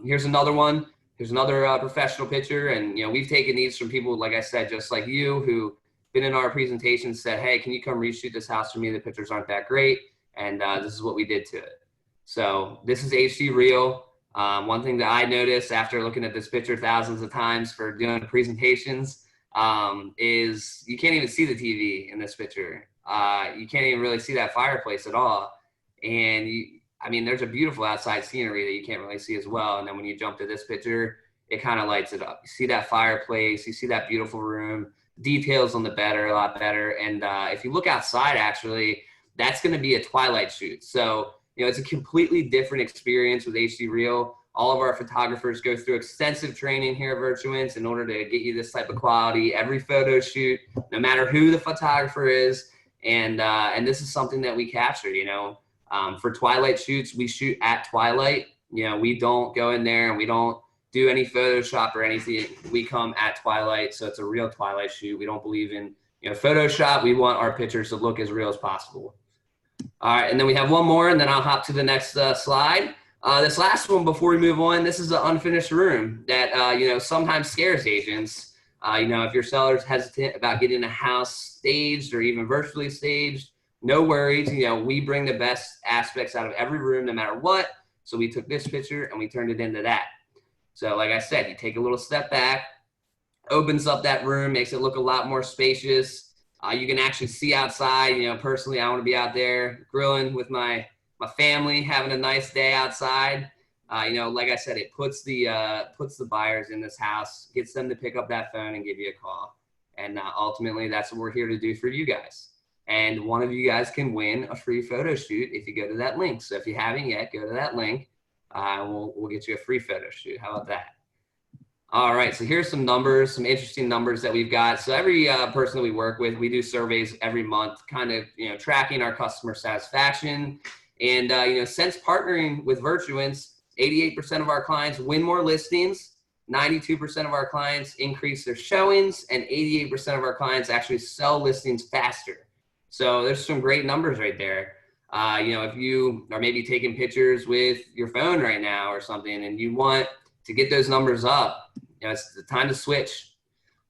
Here's another one. Here's another professional picture. And, we've taken these from people, like I said, just like you, who been in our presentation, said, hey, can you come reshoot this house for me? The pictures aren't that great. And this is what we did to it. So this is HD Reel. One thing that I noticed after looking at this picture thousands of times for doing presentations is you can't even see the TV in this picture. You can't even really see that fireplace at all. And there's a beautiful outside scenery that you can't really see as well. And then when you jump to this picture, it kind of lights it up. You see that fireplace, you see that beautiful room, details on the bed are a lot better. And if you look outside, actually, that's going to be a twilight shoot. So, it's a completely different experience with HD Reel. All of our photographers go through extensive training here at Virtuance in order to get you this type of quality every photo shoot, no matter who the photographer is. And this is something that we capture, for twilight shoots, we shoot at twilight. We don't go in there and we don't do any Photoshop or anything. We come at twilight. So it's a real twilight shoot. We don't believe in, Photoshop. We want our pictures to look as real as possible. All right, and then we have one more, and then I'll hop to the next slide. This last one, before we move on, this is an unfinished room that, sometimes scares agents. If your seller's hesitant about getting a house staged or even virtually staged, no worries. We bring the best aspects out of every room, no matter what. So we took this picture and we turned it into that. So like I said, you take a little step back, opens up that room, makes it look a lot more spacious. You can actually see outside. Personally, I want to be out there grilling with my family, having a nice day outside. Like I said, it puts the buyers in this house, gets them to pick up that phone and give you a call. And ultimately, that's what we're here to do for you guys. And one of you guys can win a free photo shoot if you go to that link. So if you haven't yet, go to that link. We'll get you a free photo shoot. How about that? All right, so here's some numbers, some interesting numbers that we've got. So every person that we work with, we do surveys every month, kind of, tracking our customer satisfaction. And, since partnering with Virtuance, 88% of our clients win more listings, 92% of our clients increase their showings, and 88% of our clients actually sell listings faster. So there's some great numbers right there. If you are maybe taking pictures with your phone right now or something, and you want to get those numbers up, it's the time to switch.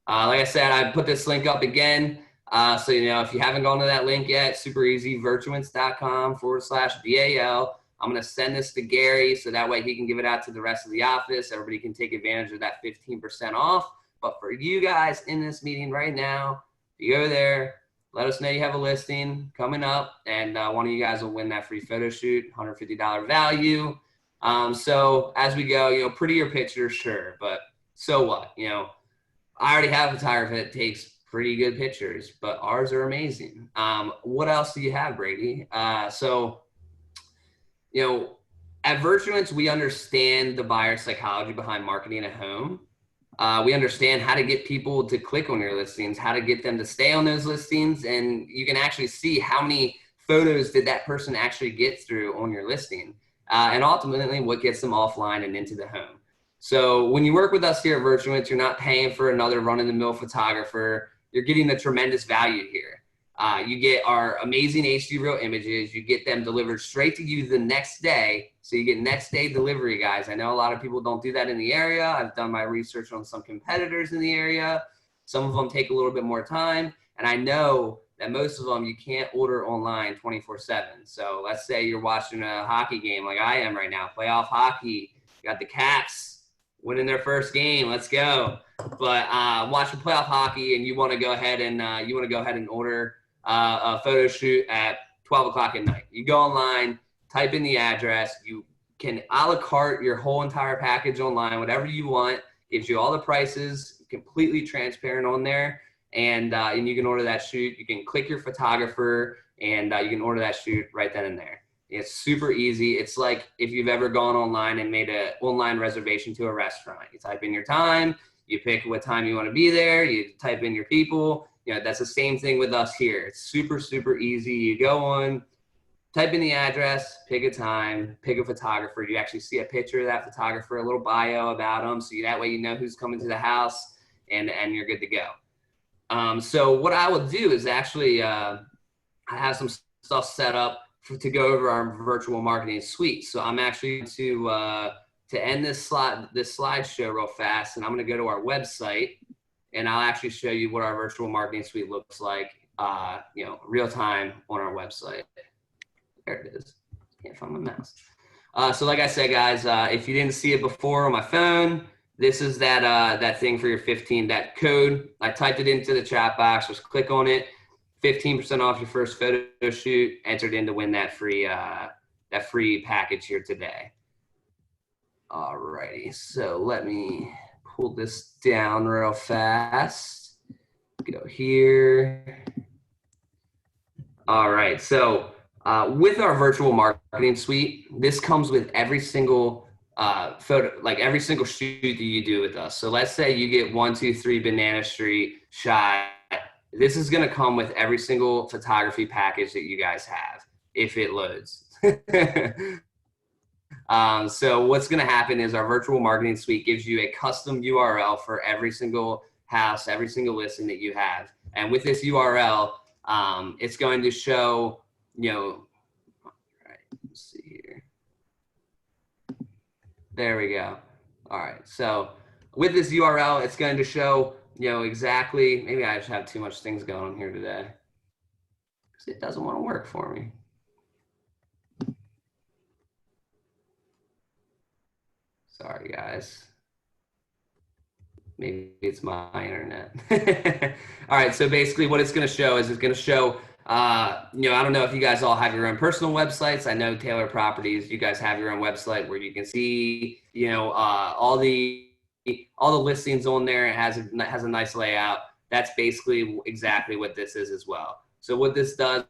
Like I said, I put this link up again. So, if you haven't gone to that link yet, super easy, virtuance.com/BAL. I'm going to send this to Gary so that way he can give it out to the rest of the office. Everybody can take advantage of that 15% off. But for you guys in this meeting right now, if you go there, let us know you have a listing coming up, and one of you guys will win that free photo shoot, $150 value. So as we go, prettier pictures, sure, but so what? I already have a photographer that takes pretty good pictures, but ours are amazing. What else do you have, Brady? At Virtuance, we understand the buyer psychology behind marketing a home. We understand how to get people to click on your listings, how to get them to stay on those listings, and you can actually see how many photos did that person actually get through on your listing, and ultimately what gets them offline and into the home. So when you work with us here at Virtuance, you're not paying for another run-of-the-mill photographer. You're getting a tremendous value here. You get our amazing HD Real images. You get them delivered straight to you the next day. So you get next day delivery, guys. I know a lot of people don't do that in the area. I've done my research on some competitors in the area. Some of them take a little bit more time. And I know that most of them you can't order online 24/7. So let's say you're watching a hockey game like I am right now, playoff hockey. You got the Caps winning their first game. Let's go. But watching playoff hockey, and you want to go ahead and order a photo shoot at 12 o'clock at night. You go online, type in the address. You can a la carte your whole entire package online, whatever you want. Gives you all the prices, completely transparent on there, and you can order that shoot. You can click your photographer, and you can order that shoot right then and there. It's super easy. It's like if you've ever gone online and made an online reservation to a restaurant. You type in your time, you pick what time you want to be there, you type in your people. That's the same thing with us here. It's super, super easy. You go on, type in the address, pick a time, pick a photographer. You actually see a picture of that photographer, a little bio about them. So that way you know who's coming to the house, and you're good to go. So what I will do is actually I have some stuff set up to go over our virtual marketing suite. So I'm actually to end this slideshow real fast, and I'm going to go to our website, and I'll actually show you what our virtual marketing suite looks like, real time on our website. There it is. Can't find my mouse. So like I said, guys, if you didn't see it before on my phone, this is that thing for your 15, that code. I typed it into the chat box. Just click on it. 15% off your first photo shoot, entered in to win that free package here today. Alrighty, so let me pull this down real fast. Go here. All right, so with our virtual marketing suite, this comes with every single photo, like every single shoot that you do with us. So let's say you get 123 Banana Street shot. This is going to come with every single photography package that you guys have, if it loads. So what's going to happen is our virtual marketing suite gives you a custom URL for every single house, every single listing that you have. And with this URL, it's going to show, all right, let's see here. There we go. All right. So with this URL, it's going to show, exactly, maybe I just have too much things going on here today because it doesn't want to work for me. Sorry, guys. Maybe it's my internet. All right, so basically what it's going to show is it's going to show, I don't know if you guys all have your own personal websites. I know Taylor Properties, you guys have your own website where you can see, all the listings on there. It has a nice layout. That's basically exactly what this is as well. So what this does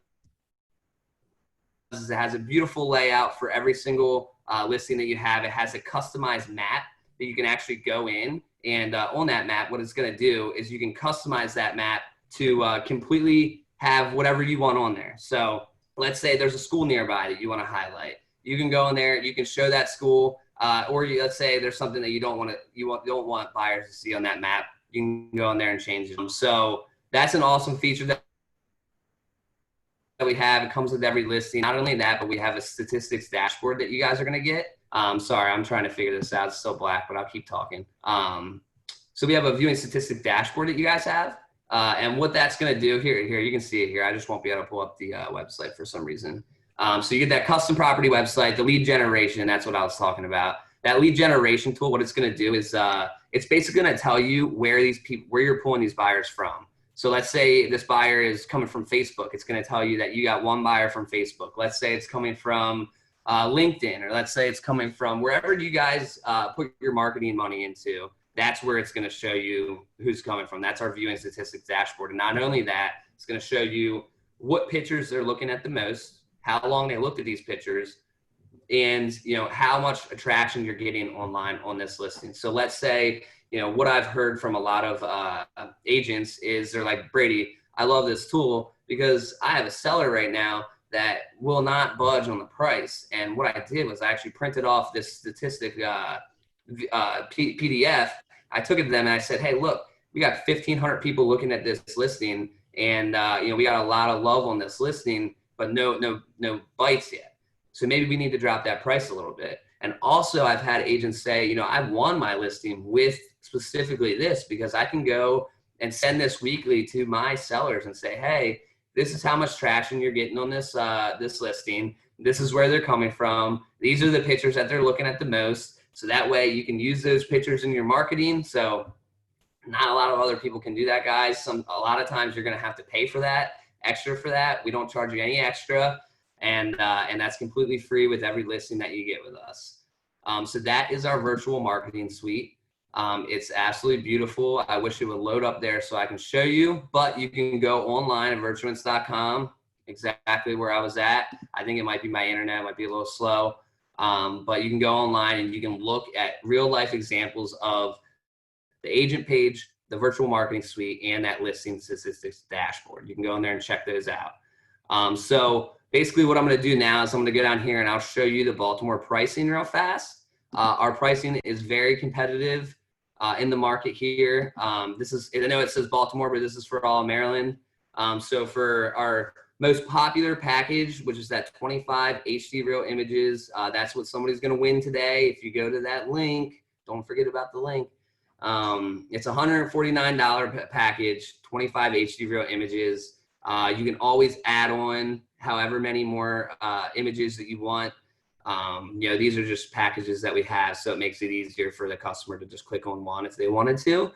is it has a beautiful layout for every single listing that you have, it has a customized map that you can actually go in, and on that map, what it's going to do is you can customize that map to completely have whatever you want on there. So let's say there's a school nearby that you want to highlight. You can go in there, you can show that school, or let's say there's something that you don't want buyers to see on that map. You can go in there and change them. So that's an awesome feature that we have. It comes with every listing. Not only that, but we have a statistics dashboard that you guys are going to get. Sorry, I'm trying to figure this out. It's so black, but I'll keep talking. So we have a viewing statistics dashboard that you guys have. And what that's going to do here, you can see it here. I just won't be able to pull up the website for some reason. So you get that custom property website, the lead generation. That's what I was talking about. That lead generation tool, what it's going to do is it's basically going to tell you where you're pulling these buyers from. So let's say this buyer is coming from Facebook. It's going to tell you that you got one buyer from Facebook. Let's say it's coming from LinkedIn, or let's say it's coming from wherever you guys put your marketing money into. That's where it's going to show you who's coming from. That's our viewing statistics dashboard. And not only that, it's going to show you what pictures they're looking at the most, how long they looked at these pictures, and how much attraction you're getting online on this listing. So let's say, what I've heard from a lot of agents is they're like, Brady, I love this tool because I have a seller right now that will not budge on the price. And what I did was I actually printed off this statistic PDF. I took it to them and I said, hey, look, we got 1,500 people looking at this listing, and we got a lot of love on this listing, but no bites yet. So maybe we need to drop that price a little bit. And also I've had agents say, I won my listing with specifically this because I can go and send this weekly to my sellers and say, hey, this is how much traction you're getting on this this listing. This is where they're coming from. These are the pictures that they're looking at the most. So that way you can use those pictures in your marketing. So not a lot of other people can do that, guys. A lot of times you're going to have to pay for that, extra for that. We don't charge you any extra. And that's completely free with every listing that you get with us. So that is our virtual marketing suite. It's absolutely beautiful. I wish it would load up there so I can show you, but you can go online at virtuance.com, exactly where I was at. I think it might be my internet, it might be a little slow. But you can go online and you can look at real life examples of the agent page, the virtual marketing suite, and that listing statistics dashboard. You can go in there and check those out. So basically what I'm going to do now is I'm going to go down here and I'll show you the Baltimore pricing real fast. Our pricing is very competitive in the market here. This is, I know it says Baltimore, but this is for all of Maryland. So for our most popular package, which is that 25 HD real images, that's what somebody's going to win today. If you go to that link, don't forget about the link. It's $149 package, 25 HD real images. You can always add on however many more images that you want. These are just packages that we have, so it makes it easier for the customer to just click on one if they wanted to.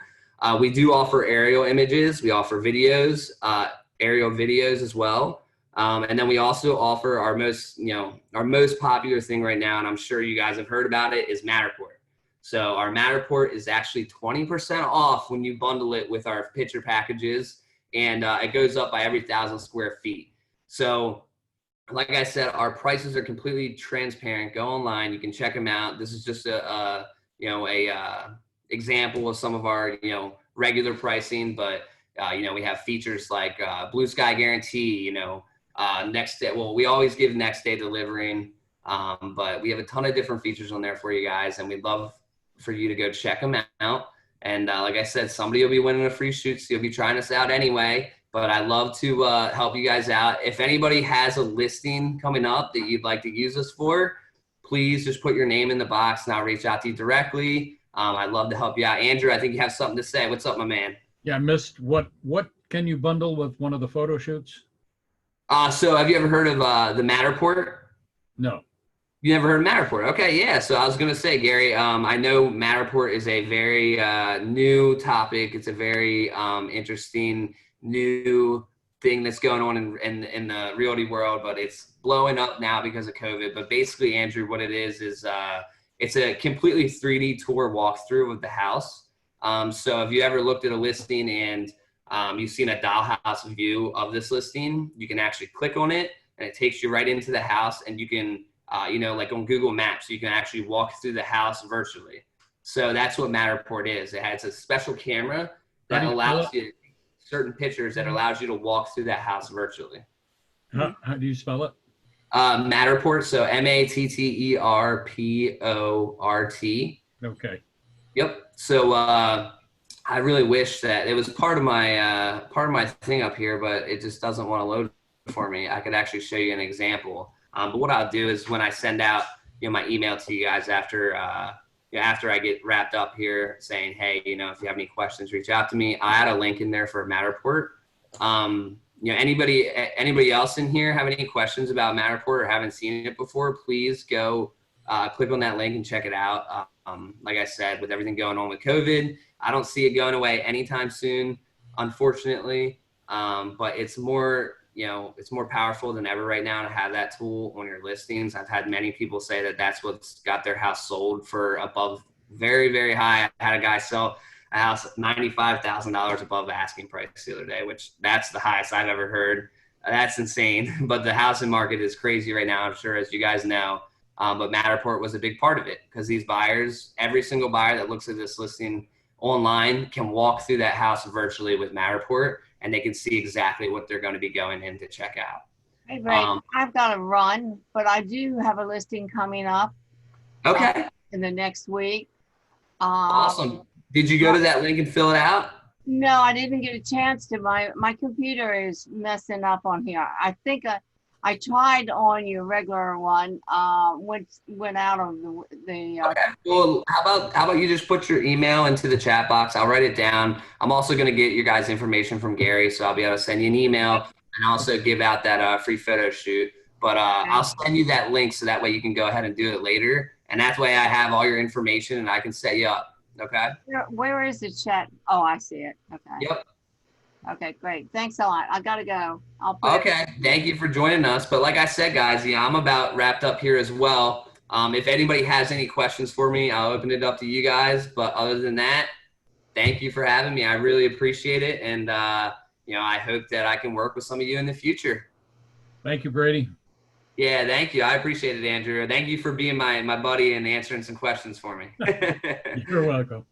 We do offer aerial images. We offer videos, aerial videos as well. And then we also offer our most popular thing right now, and I'm sure you guys have heard about it, is Matterport. So our Matterport is actually 20% off when you bundle it with our picture packages, and it goes up by every 1,000 square feet. So like I said, our prices are completely transparent. Go online, you can check them out. This is just a example of some of our regular pricing, but we have features like blue sky guarantee, next day. Well, we always give next day delivering, but we have a ton of different features on there for you guys, and we'd love for you to go check them out. And like I said, somebody will be winning a free shoot, so you'll be trying us out anyway. But I'd love to help you guys out. If anybody has a listing coming up that you'd like to use us for, please just put your name in the box and I'll reach out to you directly. I'd love to help you out. Andrew, I think you have something to say. What's up, my man? Yeah, I missed what can you bundle with one of the photo shoots? So have you ever heard of the Matterport? No. You never heard of Matterport? Okay, yeah. So I was going to say, Gary, I know Matterport is a very new topic. It's a very interesting new thing that's going on in the realty world, but it's blowing up now because of COVID. But basically, Andrew, what it is it's a completely 3D tour walkthrough of the house. So if you ever looked at a listing and you've seen a dollhouse view of this listing, you can actually click on it and it takes you right into the house, and you can like on Google Maps, you can actually walk through the house virtually. So that's what Matterport is. It's a special camera that allows you certain pictures that allows you to walk through that house virtually. How do you spell it? Matterport, so Matterport. Okay. Yep. So I really wish that it was part of my thing up here, but it just doesn't want to load for me. I could actually show you an example. But what I'll do is when I send out my email to you guys after I get wrapped up here, saying, hey, if you have any questions, reach out to me. I add a link in there for Matterport. Anybody else in here have any questions about Matterport or haven't seen it before, please go click on that link and check it out. Like I said, with everything going on with COVID, I don't see it going away anytime soon, unfortunately. But it's more, it's more powerful than ever right now to have that tool on your listings. I've had many people say that that's what's got their house sold for above very, very high. I had a guy sell a house $95,000 above the asking price the other day, which that's the highest I've ever heard. That's insane. But the housing market is crazy right now, I'm sure, as you guys know. But Matterport was a big part of it because these buyers, every single buyer that looks at this listing online can walk through that house virtually with Matterport, and they can see exactly what they're going to be going in to check out. Hey, Ray, I've got to run, but I do have a listing coming up. Okay. In the next week. Awesome. Did you go to that link and fill it out? No, I didn't get a chance to. My computer is messing up on here. I think I tried on your regular one. Went out of the. Okay. Well, how about you just put your email into the chat box? I'll write it down. I'm also going to get your guys' information from Gary, so I'll be able to send you an email and also give out that free photo shoot. But I'll send you that link so that way you can go ahead and do it later. And that way I have all your information and I can set you up. Okay. Where is the chat? Oh, I see it. Okay. Yep. Okay, great. Thanks a lot. I gotta go. Okay. Thank you for joining us. But like I said, guys, I'm about wrapped up here as well. If anybody has any questions for me, I'll open it up to you guys. But other than that, thank you for having me. I really appreciate it. And, I hope that I can work with some of you in the future. Thank you, Brady. Yeah, thank you. I appreciate it, Andrew. Thank you for being my buddy and answering some questions for me. You're welcome.